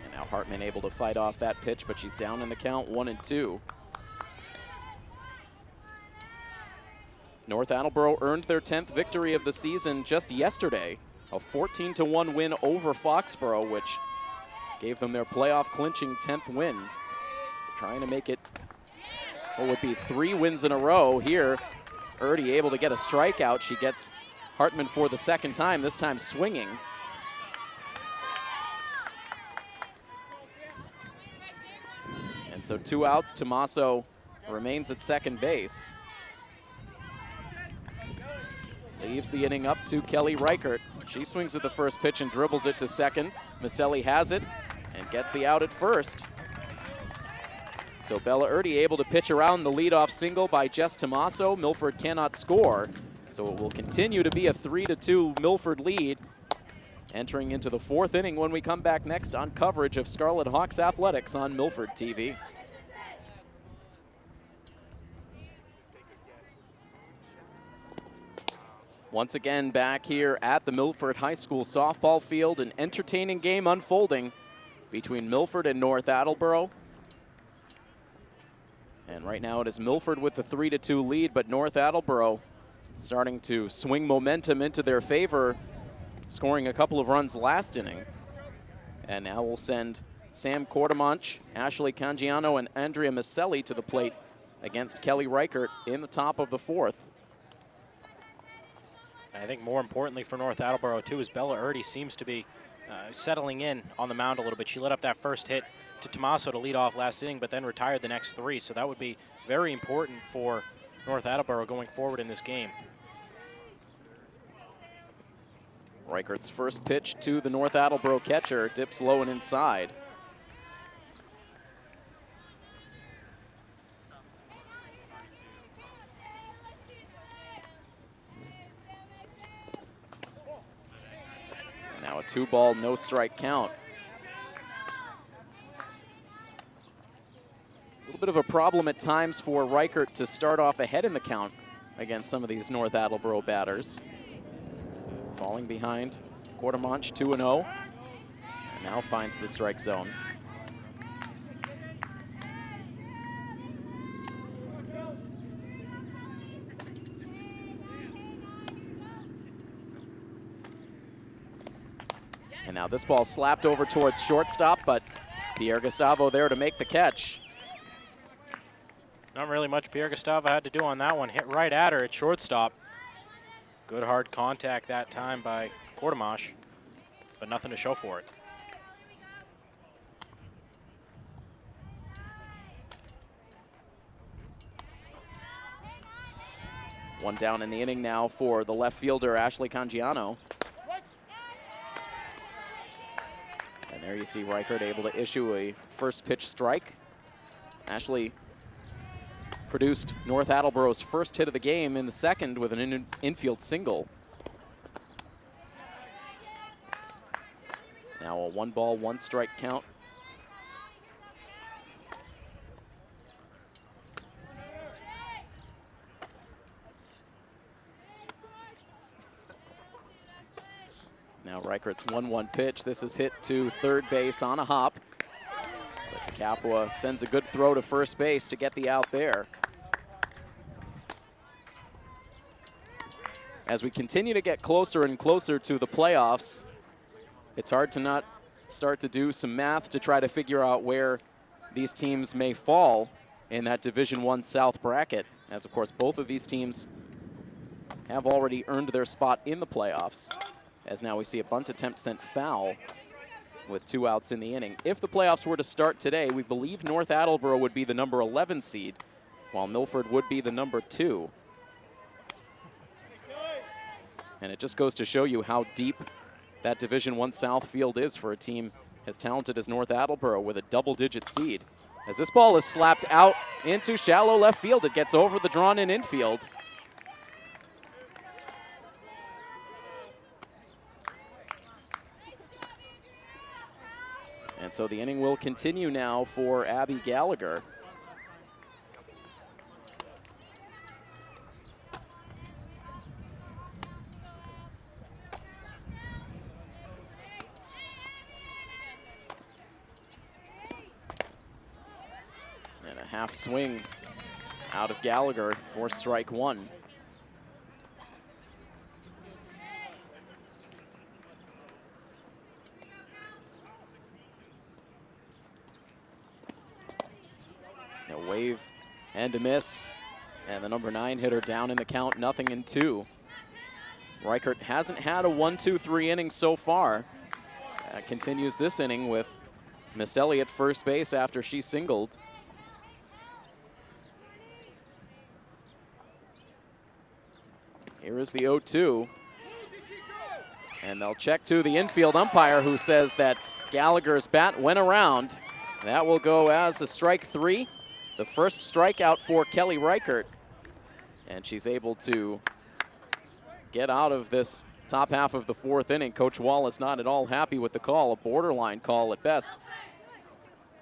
Speaker 1: And now Hartman able to fight off that pitch, but she's down in the count, 1-2. North Attleboro earned their 10th victory of the season just yesterday, a 14-1 win over Foxborough, which gave them their playoff clinching 10th win. So trying to make it what would be 3 wins in a row here. Erty able to get a strikeout. She gets Hartman for the second time, this time swinging. And so 2 outs, Tommaso remains at second base. Leaves the inning up to Kelly Reichert. She swings at the first pitch and dribbles it to second. Maselli has it and gets the out at first. So Bella Erty able to pitch around the leadoff single by Jess Tommaso. Milford cannot score, so it will continue to be a 3-2 Milford lead. Entering into the 4th inning when we come back next on coverage of Scarlet Hawks Athletics on Milford TV. Once again back here at the Milford High School softball field, an entertaining game unfolding between Milford and North Attleboro. And right now it is Milford with the 3-2 lead, but North Attleboro starting to swing momentum into their favor, scoring a couple of runs last inning. And now we'll send Sam Cordemonch, Ashley Cangiano, and Andrea Maselli to the plate against Kelly Reichert in the top of the 4th.
Speaker 2: I think more importantly for North Attleboro, too, is Bella Erty seems to be settling in on the mound a little bit. She let up that first hit to Tommaso to lead off last inning, but then retired the next 3. So that would be very important for North Attleboro going forward in this game.
Speaker 1: Reichert's first pitch to the North Attleboro catcher dips low and inside. Now a 2-ball, no strike count. A little bit of a problem at times for Reichert to start off ahead in the count against some of these North Attleboro batters. Falling behind, Cordemonch 2-0, and now finds the strike zone. And now this ball slapped over towards shortstop, but Pierre Gustavo there to make the catch.
Speaker 2: Not really much Pierre Gustavo had to do on that one. Hit right at her at shortstop. Good hard contact that time by Courtemanche, but nothing to show for it.
Speaker 1: One down in the inning now for the left fielder, Ashley Cangiano. And there you see Reichert able to issue a first pitch strike. Ashley produced North Attleboro's first hit of the game in the second with an infield single. Now a 1-ball, 1-strike count. Now Reichert's 1-1 pitch. This is hit to third base on a hop. But DeCapua sends a good throw to first base to get the out there. As we continue to get closer and closer to the playoffs, it's hard to not start to do some math to try to figure out where these teams may fall in that Division I South bracket, as of course both of these teams have already earned their spot in the playoffs. As now we see a bunt attempt sent foul with 2 outs in the inning. If the playoffs were to start today, we believe North Attleboro would be the number 11 seed, while Milford would be the number 2. And it just goes to show you how deep that Division I South field is for a team as talented as North Attleboro with a double-digit seed. As this ball is slapped out into shallow left field, it gets over the drawn-in infield. And so the inning will continue now for Abby Gallagher. And a half swing out of Gallagher for strike 1. A wave and a miss, and the number 9 hitter down in the count, 0-2. Reichert hasn't had a 1-2-3 inning so far. Continues this inning with Miss Elliott first base after she singled. Here is the 0-2. And they'll check to the infield umpire, who says that Gallagher's bat went around. That will go as a strike 3. The first strikeout for Kelly Reichert. And she's able to get out of this top half of the 4th inning. Coach Wallace not at all happy with the call, a borderline call at best.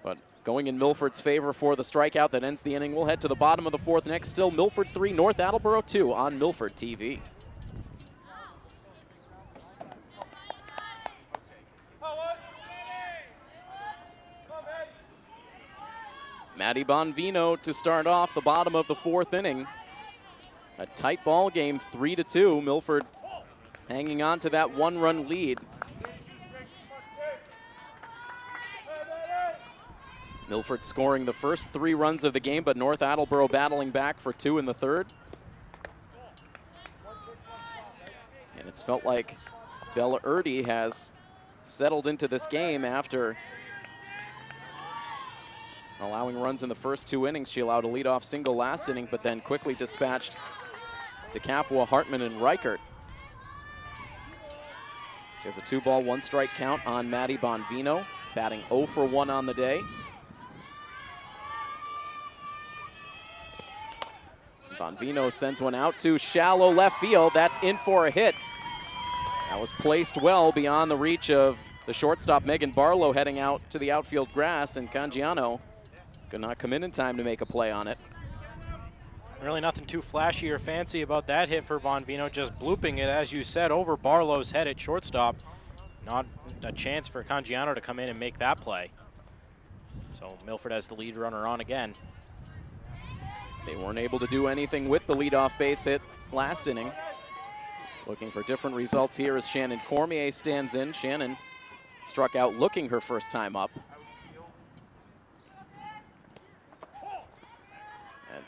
Speaker 1: But going in Milford's favor for the strikeout that ends the inning. We'll head to the bottom of the 4th next. Still Milford 3, North Attleboro 2 on Milford TV. Maddie Bonvino to start off the bottom of the 4th inning. A tight ball game, 3-2. Milford hanging on to that 1-run lead. Milford scoring the first 3 runs of the game, but North Attleboro battling back for 2 in the 3rd. And it's felt like Bella Erdy has settled into this game after allowing runs in the first 2 innings. She allowed a leadoff single last inning, but then quickly dispatched DeCapua, Hartman, and Reichert. She has a 2-ball, 1-strike count on Maddie Bonvino, batting 0 for 1 on the day. Bonvino sends one out to shallow left field. That's in for a hit. That was placed well beyond the reach of the shortstop, Megan Barlow, heading out to the outfield grass, and Cangiano could not come in time to make a play on it.
Speaker 2: Really nothing too flashy or fancy about that hit for Bonvino, just blooping it, as you said, over Barlow's head at shortstop. Not a chance for Cangiano to come in and make that play. So Milford has the lead runner on again.
Speaker 1: They weren't able to do anything with the leadoff base hit last inning. Looking for different results here as Shannon Cormier stands in. Shannon struck out looking her first time up.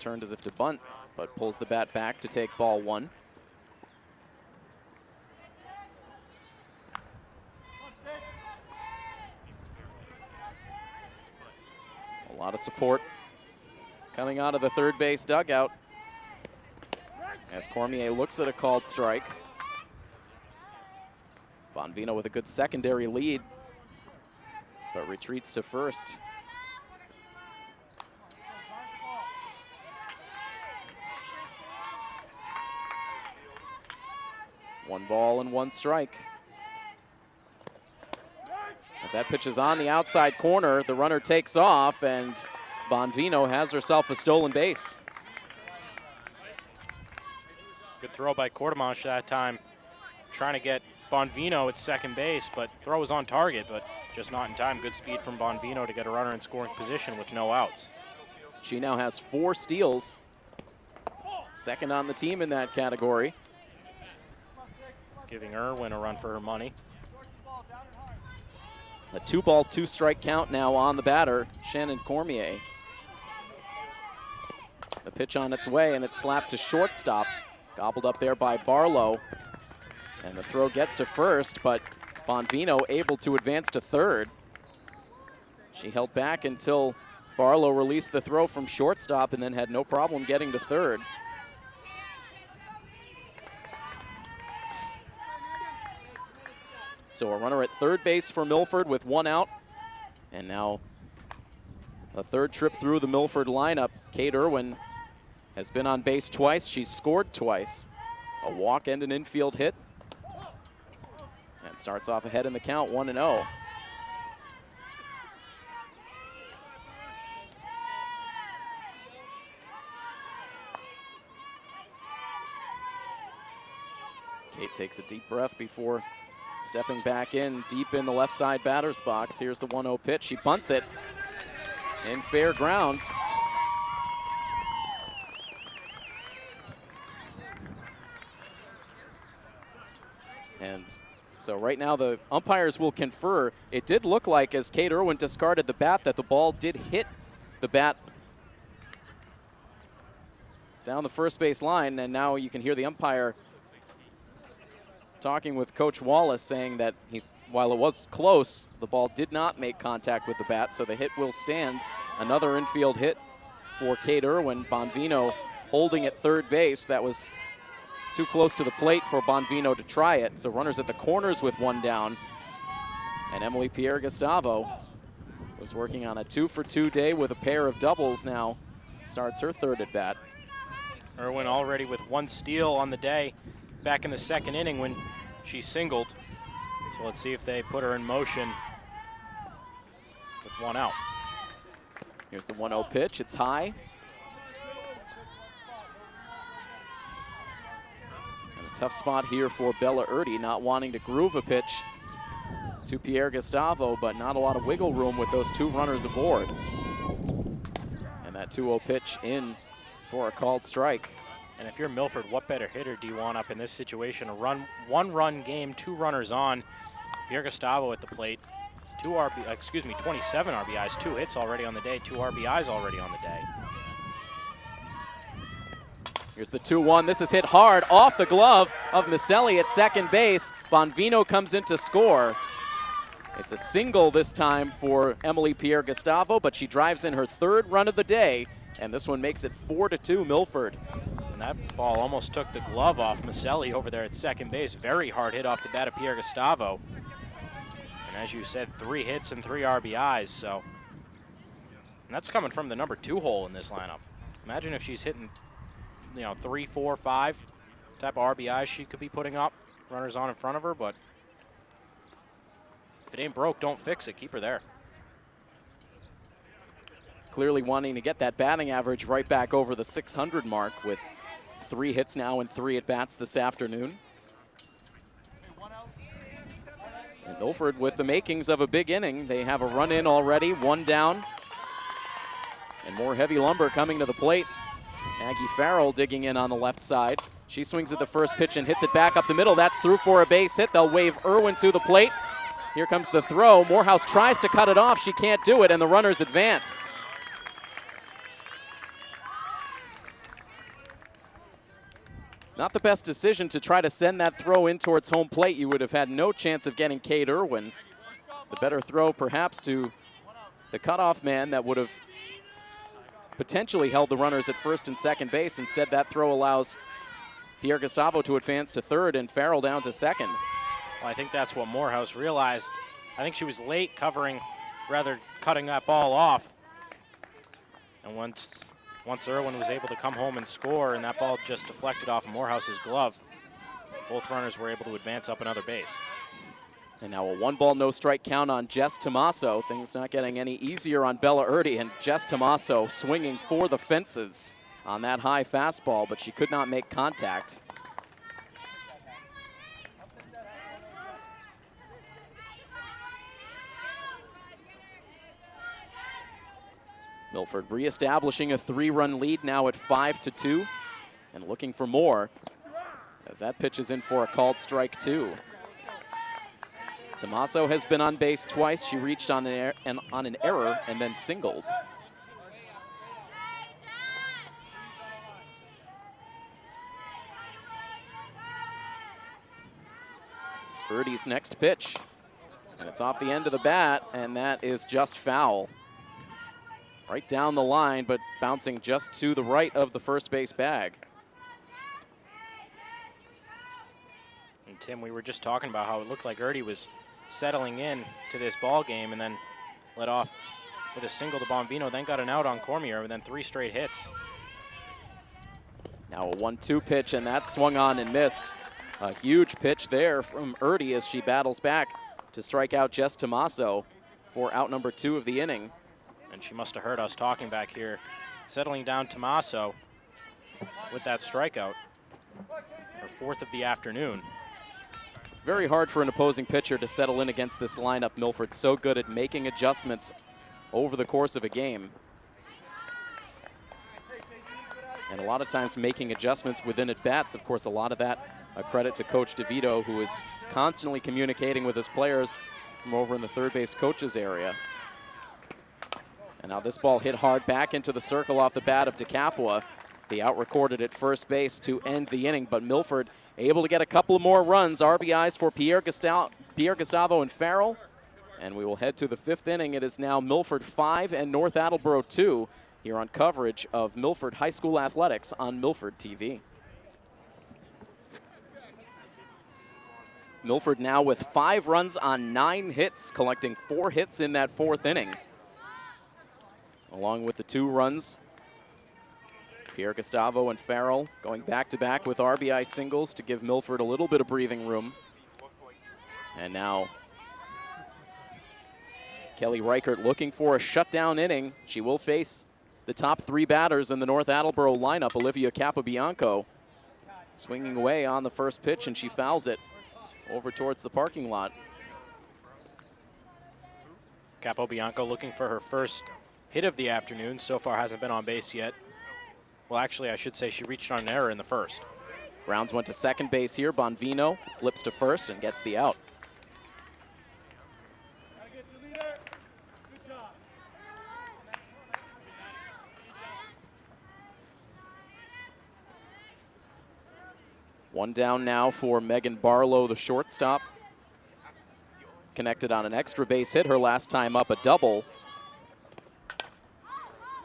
Speaker 1: turned as if to bunt, but pulls the bat back to take ball one. A lot of support coming out of the third base dugout as Cormier looks at a called strike. Bonvino with a good secondary lead, but retreats to first. One ball and one strike. As that pitch is on the outside corner, the runner takes off, and Bonvino has herself a stolen base.
Speaker 2: Good throw by Cordemanche that time, trying to get Bonvino at second base, but throw was on target, but just not in time. Good speed from Bonvino to get a runner in scoring position with no outs.
Speaker 1: She now has 4 steals, second on the team in that category.
Speaker 2: Giving Irwin a run for her money.
Speaker 1: A 2-ball, 2-strike count now on the batter, Shannon Cormier. The pitch on its way, and it's slapped to shortstop. Gobbled up there by Barlow. And the throw gets to first, but Bonvino able to advance to third. She held back until Barlow released the throw from shortstop and then had no problem getting to third. So a runner at third base for Milford with 1 out. And now a third trip through the Milford lineup. Kate Irwin has been on base twice. She's scored twice. A walk and an infield hit. And starts off ahead in the count, 1-0. Kate takes a deep breath before stepping back in deep in the left side batter's box. Here's the 1-0 pitch. She bunts it in fair ground. And so right now the umpires will confer. It did look like as Kate Irwin discarded the bat that the ball did hit the bat down the first base line, and now you can hear the umpire talking with Coach Wallace saying that while it was close, the ball did not make contact with the bat, so the hit will stand. Another infield hit for Kate Irwin. Bonvino holding at third base. That was too close to the plate for Bonvino to try it. So runners at the corners with 1 down. And Emily Pierre-Gustavo was working on a 2-for-2 day with a pair of doubles now. Starts her third at bat.
Speaker 2: Irwin already with 1 steal on the day back in the second inning when she singled. So let's see if they put her in motion with 1 out.
Speaker 1: Here's the 1-0 pitch. It's high. And a tough spot here for Bella Erdy, not wanting to groove a pitch to Pierre-Gustavo, but not a lot of wiggle room with those 2 runners aboard. And that 2-0 pitch in for a called strike.
Speaker 2: And if you're Milford, what better hitter do you want up in this situation? A 1-run game, 2 runners on. Pierre-Gustavo at the plate. 27 RBIs, 2 hits already on the day, 2 RBIs already on the day.
Speaker 1: Here's the 2-1. This is hit hard off the glove of Miceli at second base. Bonvino comes in to score. It's a single this time for Emily Pierre-Gustavo, but she drives in her 3rd run of the day, and this one makes it 4-2 Milford.
Speaker 2: And that ball almost took the glove off Miceli over there at second base. Very hard hit off the bat of Pierre-Gustavo. And as you said, 3 hits and 3 RBIs, so. And that's coming from the number 2 hole in this lineup. Imagine if she's hitting, 3, 4, 5 type of RBIs she could be putting up. Runners on in front of her, but if it ain't broke, don't fix it. Keep her there.
Speaker 1: Clearly wanting to get that batting average right back over the 600 mark with 3 hits now and 3 at-bats this afternoon. And Milford with the makings of a big inning. They have a run in already, 1 down. And more heavy lumber coming to the plate. Aggie Farrell digging in on the left side. She swings at the first pitch and hits it back up the middle. That's through for a base hit. They'll wave Irwin to the plate. Here comes the throw. Morehouse tries to cut it off. She can't do it, and the runners advance. Not the best decision to try to send that throw in towards home plate. You would have had no chance of getting Kate Irwin. The better throw perhaps to the cutoff man that would have potentially held the runners at first and second base. Instead, that throw allows Pierre Gustavo to advance to third and Farrell down to second.
Speaker 2: Well, I think that's what Morehouse realized. I think she was late covering, rather cutting that ball off. And once Irwin was able to come home and score, and that ball just deflected off Morehouse's glove, both runners were able to advance up another base.
Speaker 1: And now a 1-ball, no strike count on Jess Tomaso. Things not getting any easier on Bella Erdy, and Jess Tomaso swinging for the fences on that high fastball, but she could not make contact. Milford reestablishing a 3-run lead now at 5-2 and looking for more as that pitch is in for a called strike 2. Tomaso has been on base twice. She reached on an error and then singled. Erdy's next pitch, and it's off the end of the bat, and that is just foul. Right down the line, but bouncing just to the right of the first base bag.
Speaker 2: And Tim, we were just talking about how it looked like Erdy was settling in to this ball game and then led off with a single to Bonvino, then got an out on Cormier, and then 3 straight hits.
Speaker 1: Now a 1-2 pitch, and that swung on and missed. A huge pitch there from Erdy as she battles back to strike out Jess Tomaso for out number 2 of the inning.
Speaker 2: And she must have heard us talking back here, settling down Tomaso with that strikeout, her 4th of the afternoon.
Speaker 1: It's very hard for an opposing pitcher to settle in against this lineup. Milford's so good at making adjustments over the course of a game. And a lot of times making adjustments within at-bats. Of course, a lot of that a credit to Coach DeVito, who is constantly communicating with his players from over in the third base coaches area. And now this ball hit hard back into the circle off the bat of DeCapua. The out recorded at first base to end the inning, but Milford able to get a couple of more runs. RBIs for Pierre Gustavo and Farrell. And we will head to the 5th inning. It is now Milford 5 and North Attleboro 2 here on coverage of Milford High School Athletics on Milford TV. Milford now with 5 runs on 9 hits, collecting 4 hits in that 4th inning. Along with the 2 runs, Pierre Gustavo and Farrell going back-to-back with RBI singles to give Milford a little bit of breathing room. And now Kelly Reichert looking for a shutdown inning. She will face the top 3 batters in the North Attleboro lineup. Olivia Capobianco swinging away on the first pitch, and she fouls it over towards the parking lot.
Speaker 2: Capobianco looking for her first hit of the afternoon. So far hasn't been on base yet. Well, actually, I should say she reached on an error in the first.
Speaker 1: Grounds went to second base here. Bonvino flips to first and gets the out. One down now for Megan Barlow, the shortstop. Connected on an extra base hit her last time up, a double.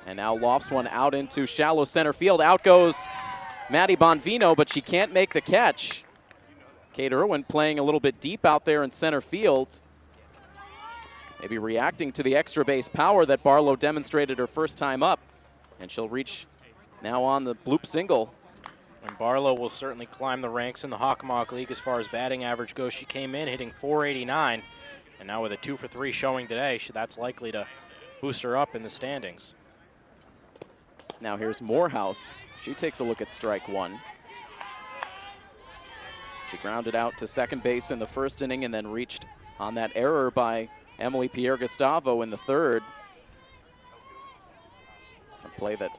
Speaker 1: And now lofts one out into shallow center field. Out goes Maddie Bonvino, but she can't make the catch. Kate Irwin playing a little bit deep out there in center field. Maybe reacting to the extra base power that Barlow demonstrated her first time up. And she'll reach now on the bloop single.
Speaker 2: And Barlow will certainly climb the ranks in the Hockomock League as far as batting average goes. She came in hitting .489, and now with a 2 for 3 showing today, that's likely to boost her up in the standings.
Speaker 1: Now here's Morehouse. She takes a look at strike 1. She grounded out to second base in the first inning and then reached on that error by Emily Pierre Gustavo in the 3rd. A play that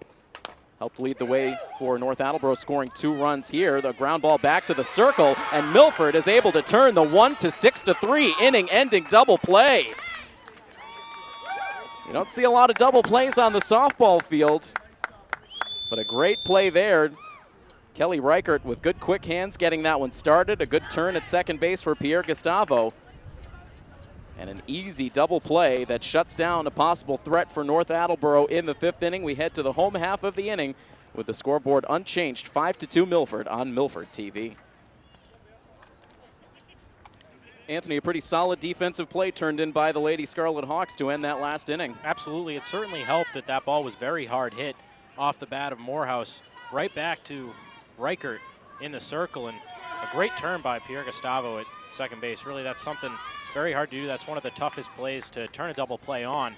Speaker 1: helped lead the way for North Attleboro, scoring 2 runs here. The ground ball back to the circle, and Milford is able to turn the 1 to 6-3 inning-ending double play. You don't see a lot of double plays on the softball field, but a great play there. Kelly Reichert with good quick hands getting that one started. A good turn at second base for Pierre Gustavo. And an easy double play that shuts down a possible threat for North Attleboro in the 5th inning. We head to the home half of the inning with the scoreboard unchanged, 5-2 Milford on Milford TV. Anthony, a pretty solid defensive play turned in by the Lady Scarlet Hawks to end that last inning.
Speaker 2: Absolutely. It certainly helped that that ball was very hard hit off the bat of Morehouse right back to Reichert in the circle, and a great turn by Pierre Gustavo at second base. Really, that's something very hard to do. That's one of the toughest plays to turn a double play on.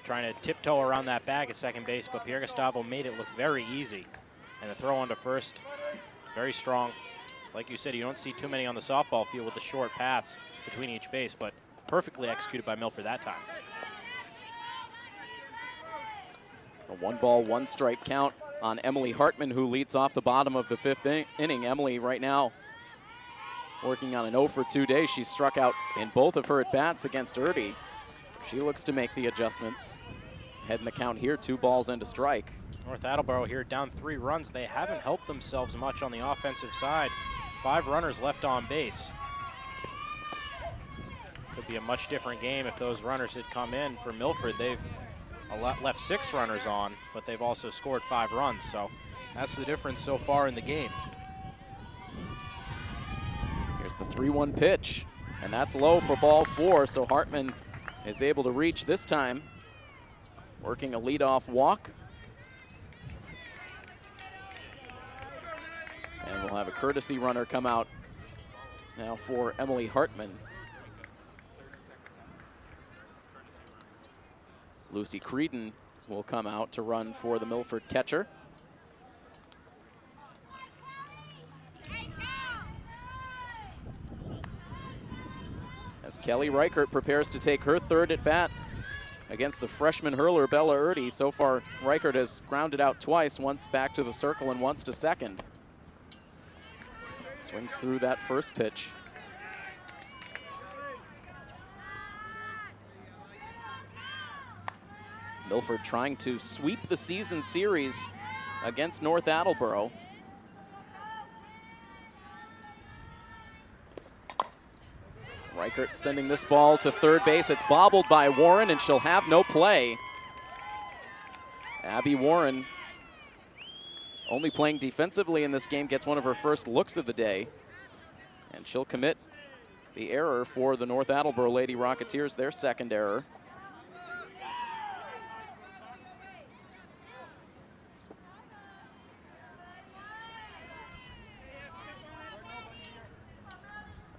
Speaker 2: Trying to tiptoe around that bag at second base, but Pierre Gustavo made it look very easy. And the throw onto first, very strong. Like you said, you don't see too many on the softball field with the short paths between each base, but perfectly executed by Milford that time.
Speaker 1: A 1-ball, 1-strike count on Emily Hartman, who leads off the bottom of the 5th inning. Emily right now working on an 0 for 2 day. She struck out in both of her at-bats against Erdy. So she looks to make the adjustments. Head in the count here, 2 balls and a strike.
Speaker 2: North Attleboro here down 3 runs. They haven't helped themselves much on the offensive side. 5 runners left on base. Could be a much different game if those runners had come in. For Milford, they've left 6 runners on, but they've also scored 5 runs. So that's the difference so far in the game.
Speaker 1: Here's the 3-1 pitch, and that's low for ball 4, so Hartman is able to reach this time, working a leadoff walk. And we'll have a courtesy runner come out now for Emily Hartman. Lucy Creedon will come out to run for the Milford catcher. As Kelly Reichert prepares to take her 3rd at bat against the freshman hurler Bella Erdy. So far, Reichert has grounded out twice, once back to the circle and once to second. Swings through that first pitch. Milford trying to sweep the season series against North Attleboro. Reichert sending this ball to third base. It's bobbled by Warren, and she'll have no play. Abby Warren, only playing defensively in this game, gets one of her first looks of the day. And she'll commit the error for the North Attleboro Lady Rocketeers, their 2nd error.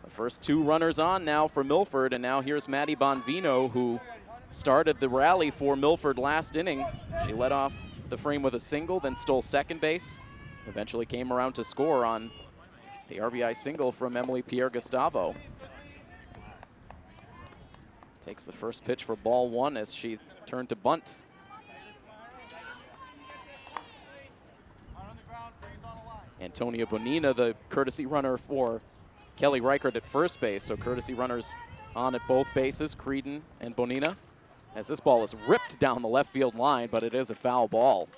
Speaker 1: The first 2 runners on now for Milford, and now here's Maddie Bonvino, who started the rally for Milford last inning. She led off the frame with a single, then stole second base. Eventually came around to score on the RBI single from Emily Pierre Gustavo. Takes the first pitch for ball 1 as she turned to bunt. Antonia Bonina, the courtesy runner for Kelly Reichert at first base. So courtesy runners on at both bases, Creedon and Bonina. As this ball is ripped down the left field line, but it is a foul ball.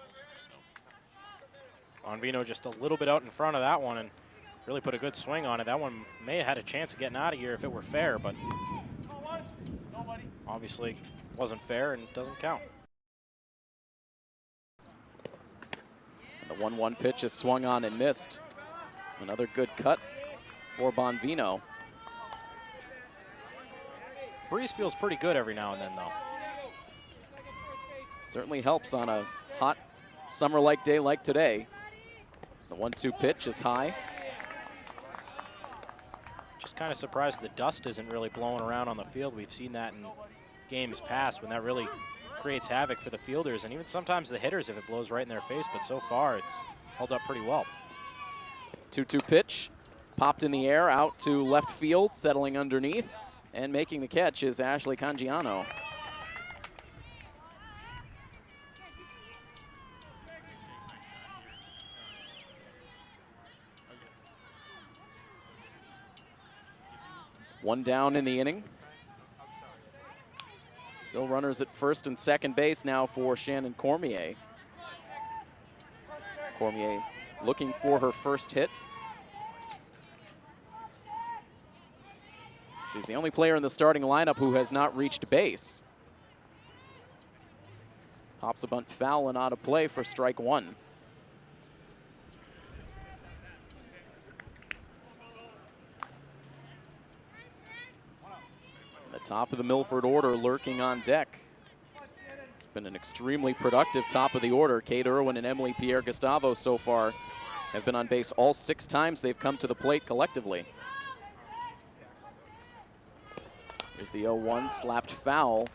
Speaker 2: Bonvino just a little bit out in front of that one and really put a good swing on it. That one may have had a chance of getting out of here if it were fair, but obviously wasn't fair and doesn't count.
Speaker 1: And the 1-1 pitch is swung on and missed. Another good cut for Bonvino.
Speaker 2: Breeze feels pretty good every now and then, though.
Speaker 1: Certainly helps on a hot summer-like day like today. The 1-2 pitch is high.
Speaker 2: Just kind of surprised the dust isn't really blowing around on the field. We've seen that in games past when that really creates havoc for the fielders and even sometimes the hitters if it blows right in their face, but so far it's held up pretty well.
Speaker 1: 2-2 pitch, popped in the air out to left field, settling underneath, and making the catch is Ashley Cangiano. One down in the inning. Still runners at first and second base now for Shannon Cormier. Cormier looking for her first hit. She's the only player in the starting lineup who has not reached base. Pops a bunt foul and out of play for strike one. The top of the Milford order lurking on deck. It's been an extremely productive top of the order. Kate Irwin and Emily Pierre-Gustavo so far have been on base all 6 times they've come to the plate collectively. Here's the 0-1, slapped foul,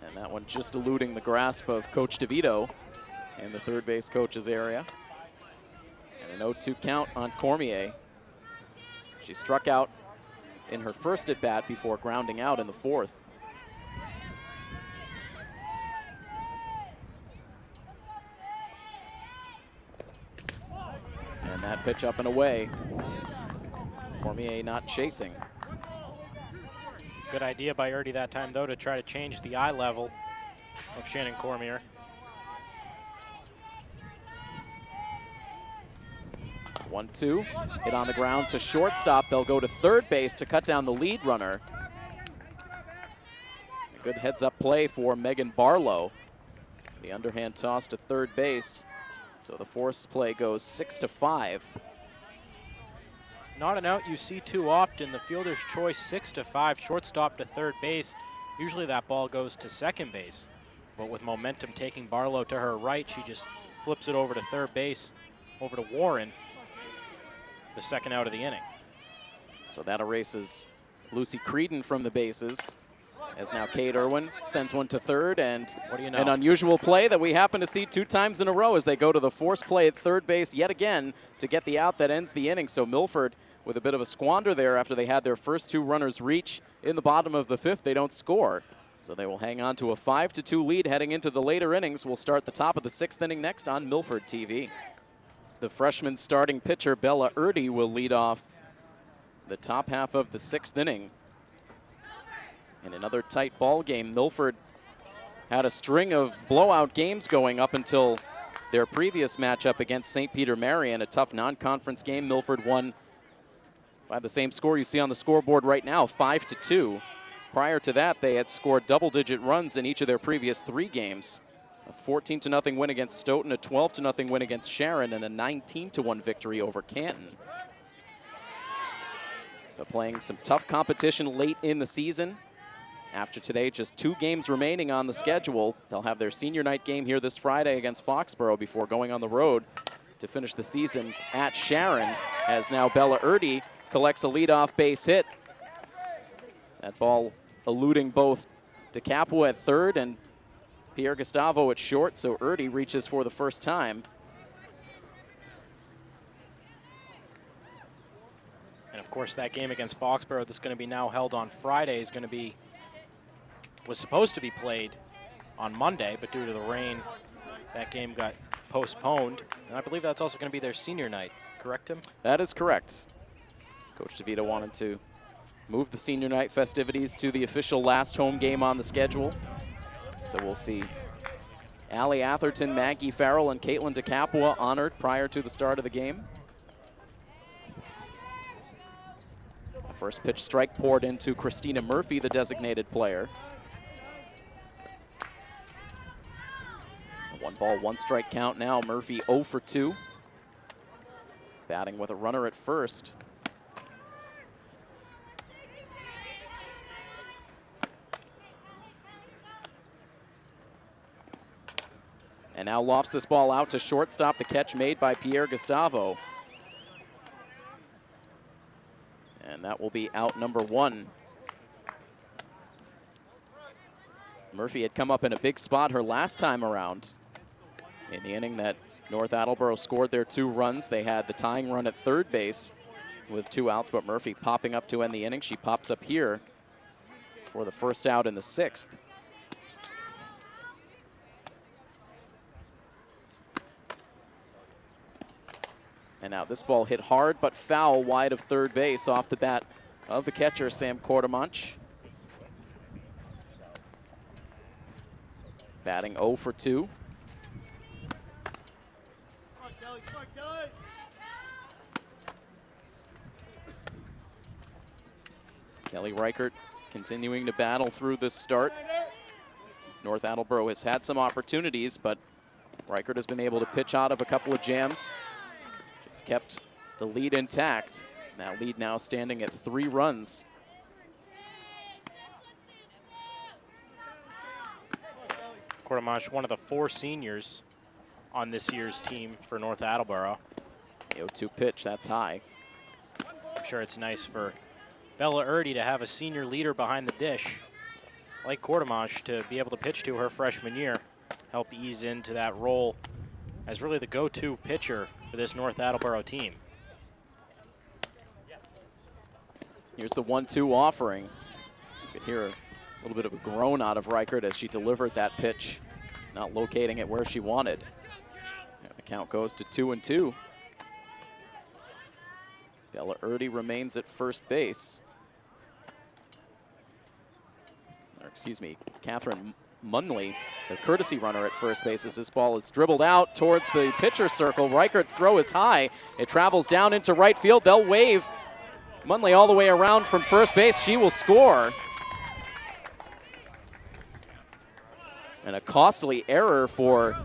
Speaker 1: and that one just eluding the grasp of Coach DeVito in the third base coach's area. And an 0-2 count on Cormier. She struck out in her first at-bat before grounding out in the 4th. And that pitch up and away. Cormier not chasing.
Speaker 2: Good idea by Erdy that time, though, to try to change the eye level of Shannon Cormier.
Speaker 1: 1-2, hit on the ground to shortstop. They'll go to third base to cut down the lead runner. A good heads-up play for Megan Barlow. The underhand toss to third base. So the force play goes 6-5.
Speaker 2: Not an out you see too often. The fielder's choice, 6-5, shortstop to third base. Usually that ball goes to second base. But with momentum taking Barlow to her right, she just flips it over to third base, over to Warren. The second out of the inning.
Speaker 1: So that erases Lucy Creedon from the bases, as now Kate Irwin sends one to third, and
Speaker 2: what do you know?
Speaker 1: An unusual play that we happen to see 2 times in a row as they go to the force play at third base yet again to get the out that ends the inning. So Milford with a bit of a squander there after they had their first 2 runners reach in the bottom of the 5th. They don't score. So they will hang on to a 5-2 lead heading into the later innings. We'll start the top of the 6th inning next on Milford TV. The freshman starting pitcher, Bella Erdy, will lead off the top half of the 6th inning. In another tight ball game, Milford had a string of blowout games going up until their previous matchup against St. Peter Marion, a tough non-conference game. Milford won by the same score you see on the scoreboard right now, 5-2. Prior to that, they had scored double-digit runs in each of their previous 3 games. A 14-0 win against Stoughton, a 12-0 win against Sharon, and a 19-1 victory over Canton. They're playing some tough competition late in the season. After today, just 2 games remaining on the schedule. They'll have their senior night game here this Friday against Foxborough before going on the road to finish the season at Sharon, as now Bella Erdy collects a leadoff base hit. That ball eluding both DeCapua at third and Pierre-Gustavo at short, so Erdy reaches for the first time.
Speaker 2: And of course, that game against Foxborough that's going to be now held on Friday is going to be, was supposed to be played on Monday, but due to the rain, that game got postponed. And I believe that's also going to be their senior night, correct, Tim?
Speaker 1: That is correct. Coach DeVito wanted to move the senior night festivities to the official last home game on the schedule. So we'll see Allie Atherton, Maggie Farrell, and Caitlin DeCapua honored prior to the start of the game. The first pitch strike poured into Christina Murphy, the designated player. A 1 ball, 1 strike count now. Murphy 0 for 2. Batting with a runner at first. And now lofts this ball out to shortstop. The catch made by Pierre-Gustavo. And that will be out number 1. Murphy had come up in a big spot her last time around. In the inning that North Attleboro scored their 2 runs, they had the tying run at third base with 2 outs, but Murphy popping up to end the inning. She pops up here for the first out in the 6th. And now this ball hit hard but foul wide of third base off the bat of the catcher, Sam Cordemonch. Batting 0 for 2. Kelly Reichert continuing to battle through this start. North Attleboro has had some opportunities, but Reichert has been able to pitch out of a couple of jams. She's kept the lead intact. That lead now standing at 3 runs.
Speaker 2: Quartermash, one of the 4 seniors on this year's team for North Attleboro.
Speaker 1: The 0-2 pitch, that's high.
Speaker 2: I'm sure it's nice for Bella Erdy to have a senior leader behind the dish, like Quartermash, to be able to pitch to her freshman year, help ease into that role as really the go-to pitcher for this North Attleboro team.
Speaker 1: Here's the 1-2 offering. You could hear a little bit of a groan out of Reichert as she delivered that pitch, not locating it where she wanted. And the count goes to 2-2. Bella Erdy remains at first base. Or excuse me, Catherine Munley, the courtesy runner at first base, as this ball is dribbled out towards the pitcher circle. Reichert's throw is high. It travels down into right field. They'll wave Munley all the way around from first base. She will score. And a costly error for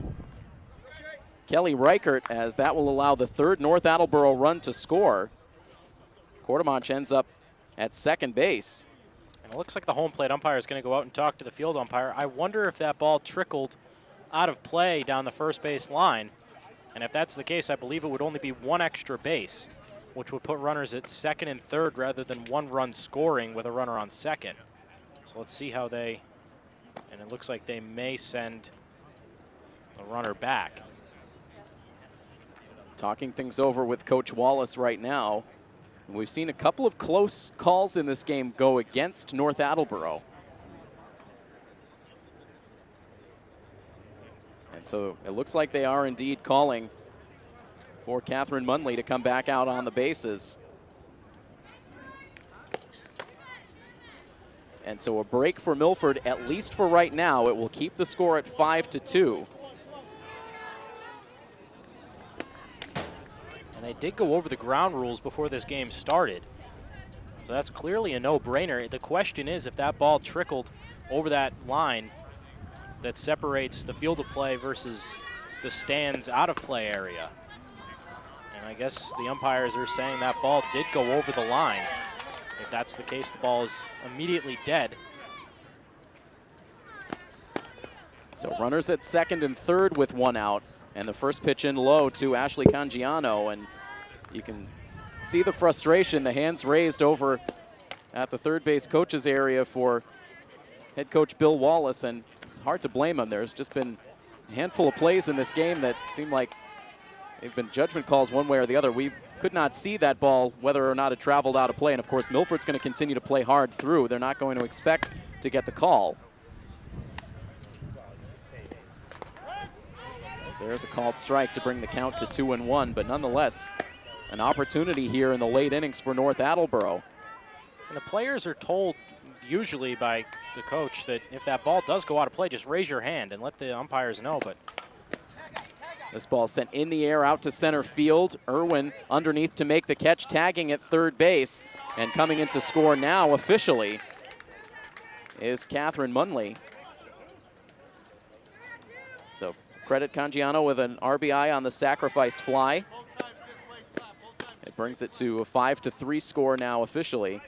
Speaker 1: Kelly Reichert, as that will allow the 3rd North Attleboro run to score. Quartermash ends up at second base.
Speaker 2: And it looks like the home plate umpire is going to go out and talk to the field umpire. I wonder if that ball trickled out of play down the first base line. And if that's the case, I believe it would only be 1 extra base, which would put runners at 2nd and 3rd rather than 1 run scoring with a runner on 2nd. So let's see how they, and it looks like they may send the runner back.
Speaker 1: Talking things over with Coach Wallace right now. We've seen a couple of close calls in this game go against North Attleboro. And so it looks like they are indeed calling for Catherine Munley to come back out on the bases. And so a break for Milford, at least for right now. It will keep the score at 5-2.
Speaker 2: And they did go over the ground rules before this game started. So that's clearly a no-brainer. The question is if that ball trickled over that line that separates the field of play versus the stands out of play area. And I guess the umpires are saying that ball did go over the line. If that's the case, the ball is immediately dead.
Speaker 1: So runners at 2nd and 3rd with 1 out. And the first pitch in low to Ashley Cangiano, and you can see the frustration, the hands raised over at the 3rd base coach's area for head coach Bill Wallace, and it's hard to blame him. There's just been a handful of plays in this game that seem like they've been judgment calls one way or the other. We could not see that ball, whether or not it traveled out of play, and of course Milford's going to continue to play hard through. They're not going to expect to get the call. There's a called strike to bring the count to 2-1, but nonetheless, an opportunity here in the late innings for North Attleboro.
Speaker 2: And the players are told usually by the coach that if that ball does go out of play, just raise your hand and let the umpires know. But
Speaker 1: this ball sent in the air out to center field. Irwin underneath to make the catch, tagging at 3rd base, and coming in to score now officially is Catherine Munley. So credit Cangiano with an RBI on the sacrifice fly. It brings it to a 5-3 score now officially.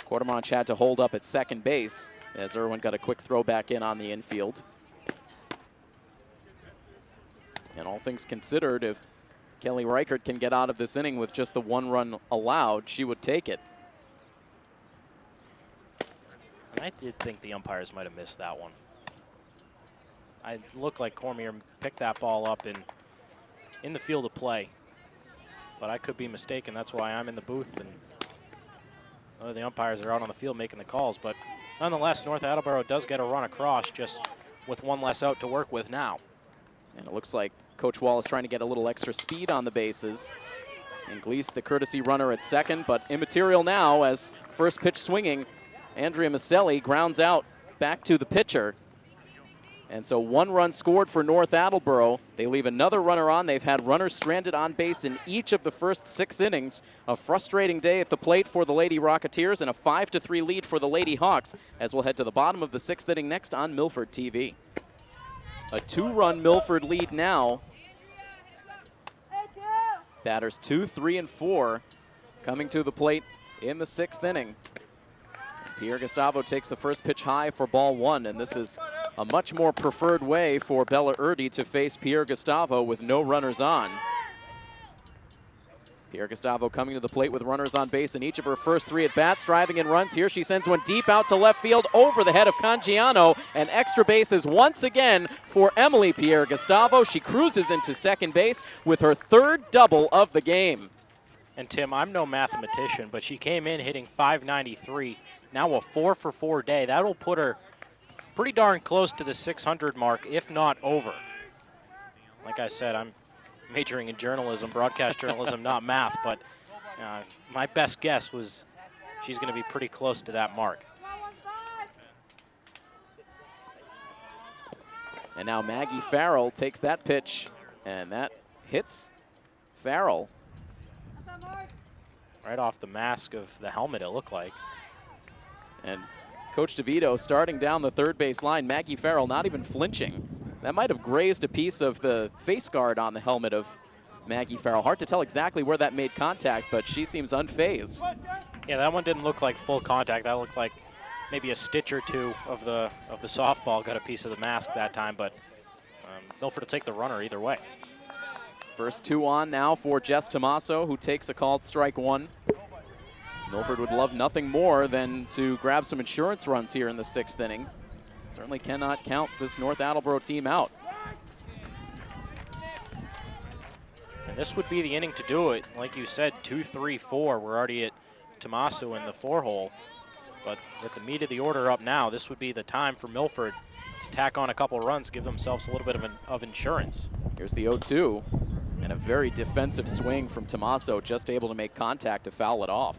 Speaker 1: Quartermash had to hold up at 2nd base as Irwin got a quick throw back in on the infield. And all things considered, if Kelly Reichert can get out of this inning with just the 1 run allowed, she would take it.
Speaker 2: And I did think the umpires might have missed that one. It looked like Cormier picked that ball up in the field of play. But I could be mistaken. That's why I'm in the booth, and the umpires are out on the field making the calls. But nonetheless, North Attleboro does get a run across, just with 1 less out to work with now.
Speaker 1: And it looks like Coach Wallace trying to get a little extra speed on the bases. And Gleese, the courtesy runner at 2nd, but immaterial now as first pitch swinging. Andrea Maselli grounds out back to the pitcher. And so 1 run scored for North Attleboro. They leave another runner on. They've had runners stranded on base in each of the first 6 innings. A frustrating day at the plate for the Lady Rocketeers and a 5-3 lead for the Lady Hawks, as we'll head to the bottom of the 6th inning next on Milford TV. A 2-run Milford lead now. Batters 2, 3, and 4 coming to the plate in the 6th inning. Pierre Gustavo takes the first pitch high for ball 1, and this is a much more preferred way for Bella Erdy to face Pierre Gustavo with no runners on. Pierre Gustavo coming to the plate with runners on base in each of her first 3 at-bats, driving in runs. Here she sends one deep out to left field over the head of Cangiano, and extra bases once again for Emily Pierre Gustavo. She cruises into second base with her 3rd double of the game.
Speaker 2: And Tim, I'm no mathematician, but she came in hitting .593, now a 4-for-4 day. That'll put her pretty darn close to the 600 mark, if not over. Like I said, I'm majoring in journalism, broadcast journalism, not math, but my best guess was she's going to be pretty close to that mark.
Speaker 1: And now Maggie Farrell takes that pitch, and that hits Farrell.
Speaker 2: Right off the mask of the helmet, it looked like.
Speaker 1: And Coach DeVito starting down the third base line. Maggie Farrell not even flinching. That might have grazed a piece of the face guard on the helmet of Maggie Farrell. Hard to tell exactly where that made contact, but she seems unfazed.
Speaker 2: Yeah, that one didn't look like full contact. That looked like maybe a stitch or 2 of the softball got a piece of the mask that time, but Milford will take the runner either way.
Speaker 1: First 2 on now for Jess Tomaso, who takes a called strike 1. Milford would love nothing more than to grab some insurance runs here in the 6th inning. Certainly cannot count this North Attleboro team out.
Speaker 2: And this would be the inning to do it. Like you said, 2, 3, 4. We're already at Tomaso in the 4-hole. But with the meat of the order up now, this would be the time for Milford to tack on a couple runs, give themselves a little bit of insurance.
Speaker 1: Here's the 0-2. And a very defensive swing from Tomaso, just able to make contact to foul it off.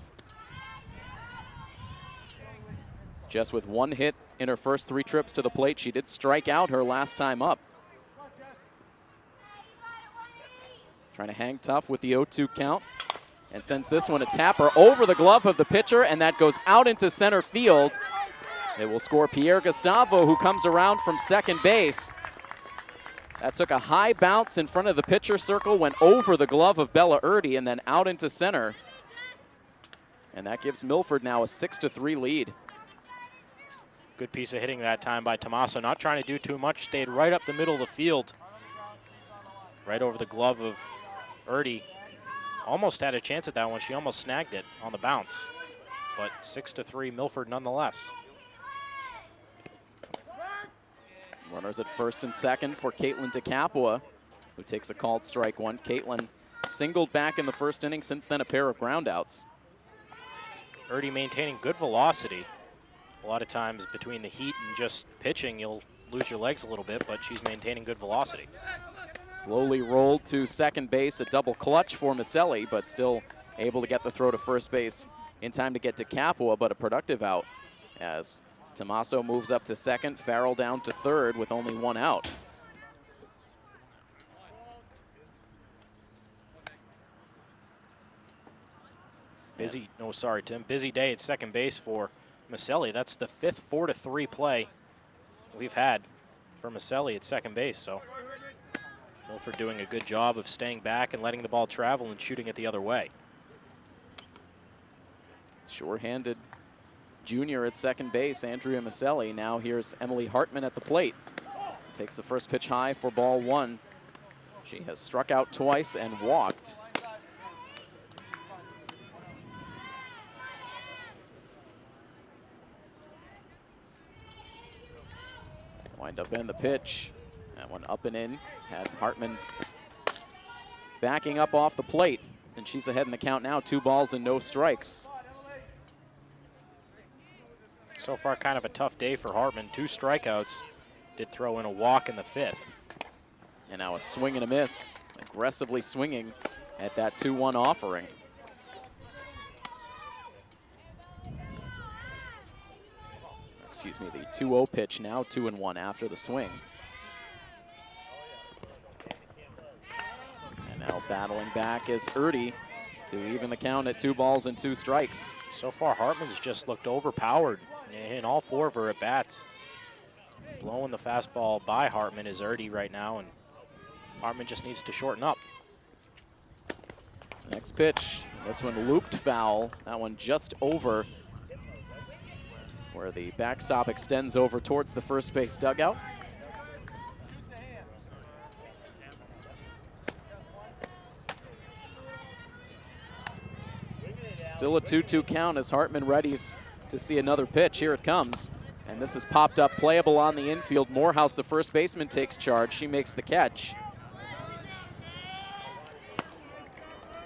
Speaker 1: Just with 1 hit in her first 3 trips to the plate, she did strike out her last time up. Trying to hang tough with the 0-2 count, and sends this one a tapper over the glove of the pitcher, and that goes out into center field. It will score Pierre Gustavo, who comes around from second base. That took a high bounce in front of the pitcher circle, went over the glove of Bella Erdy, and then out into center. And that gives Milford now a 6-3 lead.
Speaker 2: Good piece of hitting that time by Tomaso. Not trying to do too much, stayed right up the middle of the field. Right over the glove of Erdy. Almost had a chance at that one. She almost snagged it on the bounce. But 6-3 Milford nonetheless.
Speaker 1: Runners at first and second for Caitlin DeCapua, who takes a called strike 1. Caitlin singled back in the first inning, since then a pair of groundouts.
Speaker 2: Erdy maintaining good velocity. A lot of times between the heat and just pitching, you'll lose your legs a little bit, but she's maintaining good velocity.
Speaker 1: Slowly rolled to second base, a double clutch for Maselli, but still able to get the throw to first base in time to get to Capua, but a productive out as Tomaso moves up to second, Farrell down to third with only 1 out.
Speaker 2: Busy day at second base for Maselli. That's the 5th 4-3 play we've had for Maselli at second base. So Milford doing a good job of staying back and letting the ball travel and shooting it the other way.
Speaker 1: Sure-handed junior at second base, Andrea Maselli. Now here's Emily Hartman at the plate. Takes the first pitch high for ball 1. She has struck out twice and walked. Wind up in the pitch. That one up and in. Had Hartman backing up off the plate, and she's ahead in the count now. 2 balls and no strikes.
Speaker 2: So far, kind of a tough day for Hartman. 2 strikeouts. Did throw in a walk in the 5th.
Speaker 1: And now a swing and a miss. Aggressively swinging at that 2-1 offering. Excuse me, the 2-0 pitch, now 2-1 after the swing. Battling back is Erdy to even the count at 2 balls and 2 strikes.
Speaker 2: So far, Hartman's just looked overpowered in all 4 of her at-bats. Blowing the fastball by Hartman is Erdy right now, and Hartman just needs to shorten up.
Speaker 1: Next pitch, this one looped foul. That one just over where the backstop extends over towards the first base dugout. Still a 2-2 count as Hartman readies to see another pitch. Here it comes. And this is popped up, playable on the infield. Morehouse, the first baseman, takes charge. She makes the catch.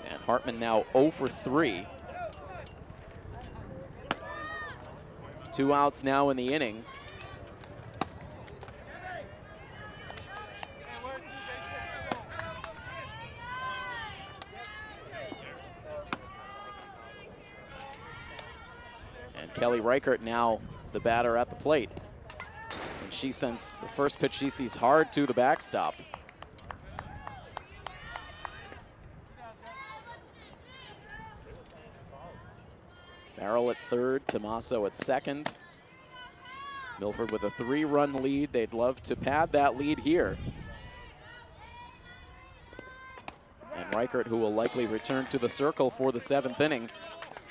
Speaker 1: And Hartman now 0 for 3. 2 outs now in the inning. And Kelly Reichert now the batter at the plate. And she sends the first pitch she sees hard to the backstop. Farrell at third, Tomaso at second. Milford with a 3-run lead. They'd love to pad that lead here. And Reichert, who will likely return to the circle for the 7th inning,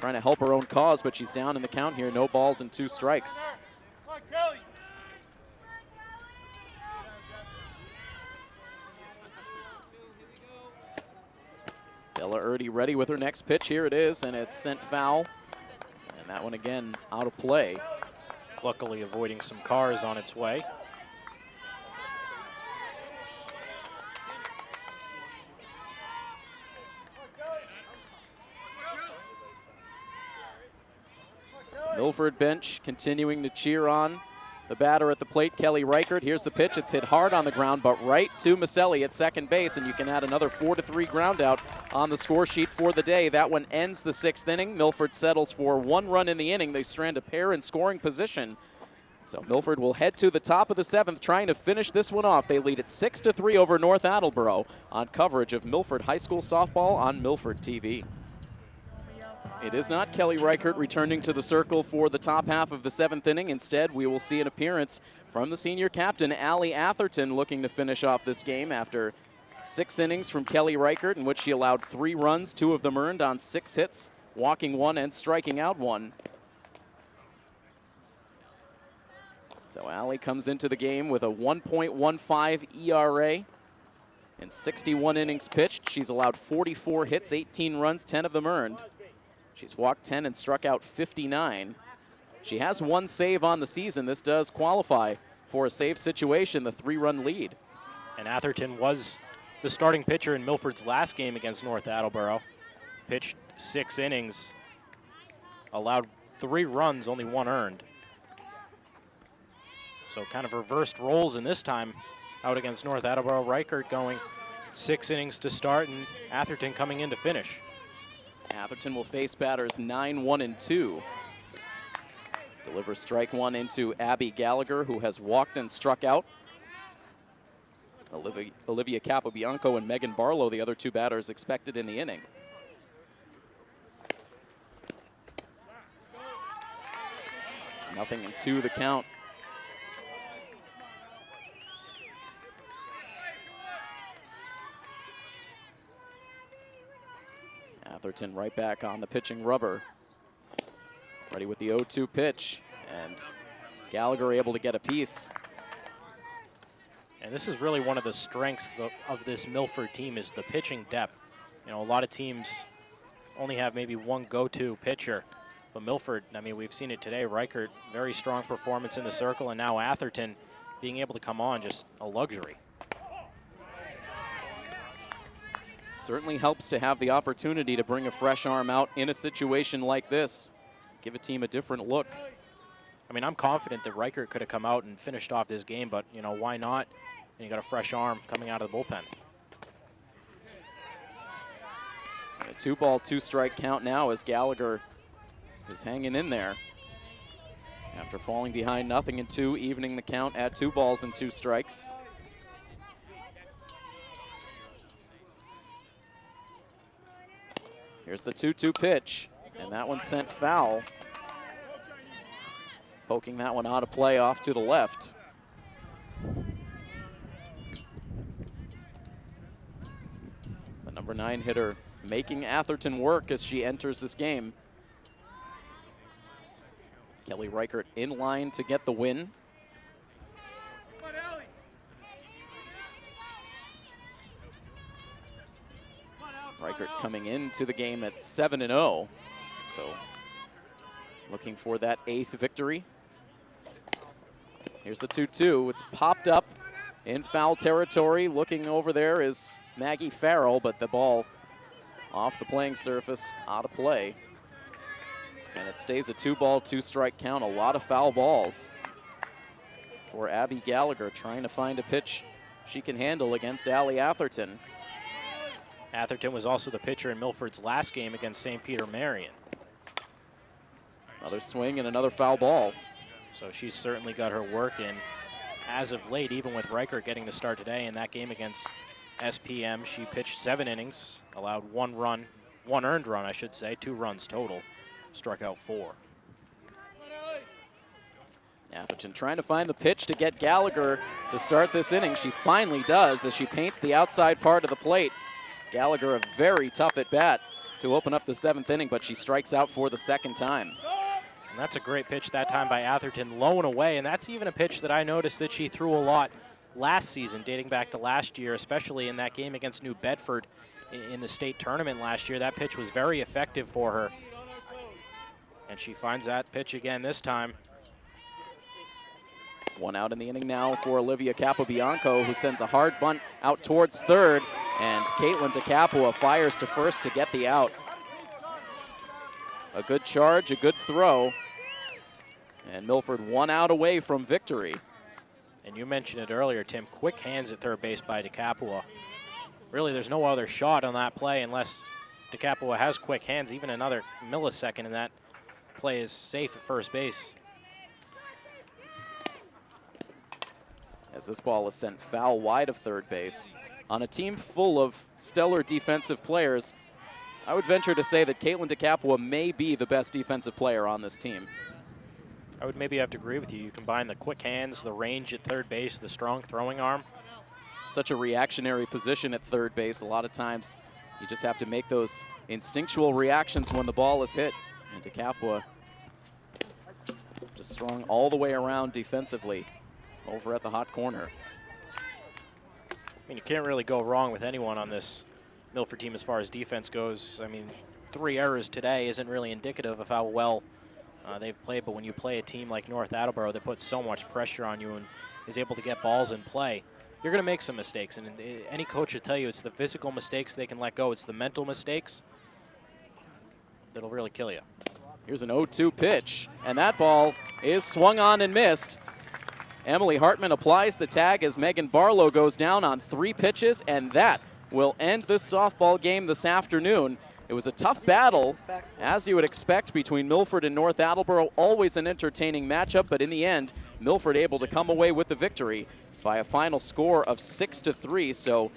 Speaker 1: trying to help her own cause, but she's down in the count here. No balls and 2 strikes. Bella Erdy ready with her next pitch. Here it is, and it's sent foul. And that one again out of play.
Speaker 2: Luckily avoiding some cars on its way.
Speaker 1: Milford bench continuing to cheer on the batter at the plate, Kelly Reichert. Here's the pitch. It's hit hard on the ground, but right to Maselli at second base, and you can add another 4-3 ground out on the score sheet for the day. That one ends the 6th inning. Milford settles for 1 run in the inning. They strand a pair in scoring position. So Milford will head to the top of the 7th, trying to finish this one off. They lead it 6-3 over North Attleboro on coverage of Milford High School softball on Milford TV. It is not Kelly Reichert returning to the circle for the top half of the 7th inning. Instead, we will see an appearance from the senior captain, Allie Atherton, looking to finish off this game after 6 innings from Kelly Reichert, in which she allowed 3 runs, 2 of them earned on 6 hits, walking 1 and striking out 1. So Allie comes into the game with a 1.15 ERA in 61 innings pitched. She's allowed 44 hits, 18 runs, 10 of them earned. She's walked 10 and struck out 59. She has 1 save on the season. This does qualify for a save situation, the 3-run lead.
Speaker 2: And Atherton was the starting pitcher in Milford's last game against North Attleboro. Pitched 6 innings, allowed 3 runs, only 1 earned. So kind of reversed roles in this time out against North Attleboro. Reichert going 6 innings to start, and Atherton coming in to finish.
Speaker 1: Atherton will face batters 9, 1, and 2. Delivers strike 1 into Abby Gallagher, who has walked and struck out. Olivia Capobianco and Megan Barlow, the other 2 batters expected in the inning. Nothing and 2 the count. Atherton right back on the pitching rubber. Ready with the 0-2 pitch, and Gallagher able to get a piece.
Speaker 2: And this is really one of the strengths of this Milford team is the pitching depth. You know, a lot of teams only have maybe 1 go-to pitcher, but Milford, I mean, we've seen it today. Reichert, very strong performance in the circle, and now Atherton being able to come on, just a luxury.
Speaker 1: Certainly helps to have the opportunity to bring a fresh arm out in a situation like this. Give a team a different look.
Speaker 2: I mean, I'm confident that Reichert could have come out and finished off this game, but, you know, why not? And you got a fresh arm coming out of the bullpen.
Speaker 1: And a 2-ball, 2-strike count now as Gallagher is hanging in there. After falling behind 0-2, evening the count at 2 balls and 2 strikes. Here's the 2-2 pitch, and that one sent foul. Poking that one out of play off to the left. The number 9 hitter making Atherton work as she enters this game. Kelly Reichert in line to get the win. Reichert coming into the game at 7-0, so looking for that 8th victory. Here's the 2-2. It's popped up in foul territory. Looking over there is Maggie Farrell, but the ball off the playing surface, out of play. And it stays a 2-ball, 2-strike count. A lot of foul balls for Abby Gallagher, trying to find a pitch she can handle against Allie Atherton.
Speaker 2: Atherton was also the pitcher in Milford's last game against St. Peter Marion.
Speaker 1: Another swing and another foul ball.
Speaker 2: So she's certainly got her work in as of late, even with Reichert getting the start today. In that game against SPM, she pitched 7 innings, allowed 1 earned run, I should say, 2 runs total, struck out 4.
Speaker 1: Atherton trying to find the pitch to get Gallagher to start this inning. She finally does as she paints the outside part of the plate. Gallagher a very tough at bat to open up the 7th inning, but she strikes out for the 2nd time.
Speaker 2: And that's a great pitch that time by Atherton, low and away, and that's even a pitch that I noticed that she threw a lot last season, dating back to last year, especially in that game against New Bedford in the state tournament last year. That pitch was very effective for her, and she finds that pitch again this time.
Speaker 1: 1 out in the inning now for Olivia Capobianco, who sends a hard bunt out towards third, and Caitlin DeCapua fires to first to get the out. A good charge, a good throw, and Milford 1 out away from victory.
Speaker 2: And you mentioned it earlier, Tim, quick hands at third base by DeCapua. Really, there's no other shot on that play unless DeCapua has quick hands. Even another millisecond and that play is safe at first base.
Speaker 1: As this ball is sent foul wide of third base. On a team full of stellar defensive players, I would venture to say that Caitlin DeCapua may be the best defensive player on this team.
Speaker 2: I would maybe have to agree with you. You combine the quick hands, the range at third base, the strong throwing arm.
Speaker 1: Such a reactionary position at third base. A lot of times you just have to make those instinctual reactions when the ball is hit. And DeCapua just strong all the way around defensively over at the hot corner.
Speaker 2: I mean, you can't really go wrong with anyone on this Milford team as far as defense goes. I mean, 3 errors today isn't really indicative of how well they've played, but when you play a team like North Attleboro that puts so much pressure on you and is able to get balls in play, you're going to make some mistakes. And any coach will tell you it's the physical mistakes they can let go. It's the mental mistakes that'll really kill you.
Speaker 1: Here's an 0-2 pitch, and that ball is swung on and missed. Emily Hartman applies the tag as Megan Barlow goes down on 3 pitches, and that will end this softball game this afternoon. It was a tough battle, as you would expect, between Milford and North Attleboro. Always an entertaining matchup, but in the end, Milford able to come away with the victory by a final score of 6-3. So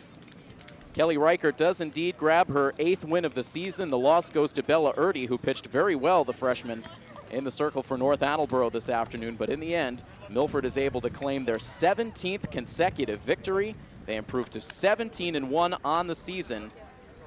Speaker 1: Kelly Reichert does indeed grab her 8th win of the season. The loss goes to Bella Erdy, who pitched very well, the freshman, in the circle for North Attleboro this afternoon. But in the end, Milford is able to claim their 17th consecutive victory. They improved to 17-1 on the season,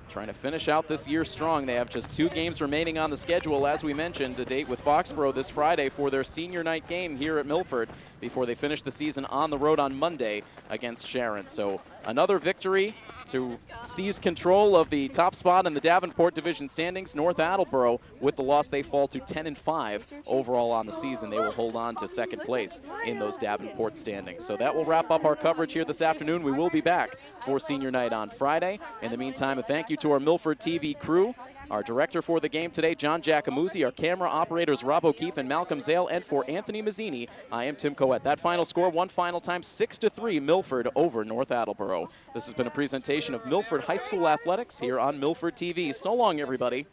Speaker 1: trying to finish out this year strong. They have just 2 games remaining on the schedule, as we mentioned, a date with Foxborough this Friday for their senior night game here at Milford before they finish the season on the road on Monday against Sharon. So another victory to seize control of the top spot in the Davenport Division standings. North Attleboro, with the loss, they fall to 10-5 overall on the season. They will hold on to 2nd place in those Davenport standings. So that will wrap up our coverage here this afternoon. We will be back for senior night on Friday. In the meantime, a thank you to our Milford TV crew. Our director for the game today, John Giacomuzzi. Our camera operators, Rob O'Keefe and Malcolm Zale. And for Anthony Mazzini, I am Tim Coette. That final score, one final time, 6-3, Milford over North Attleboro. This has been a presentation of Milford High School Athletics here on Milford TV. So long, everybody.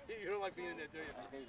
Speaker 3: You don't like being in there, do you?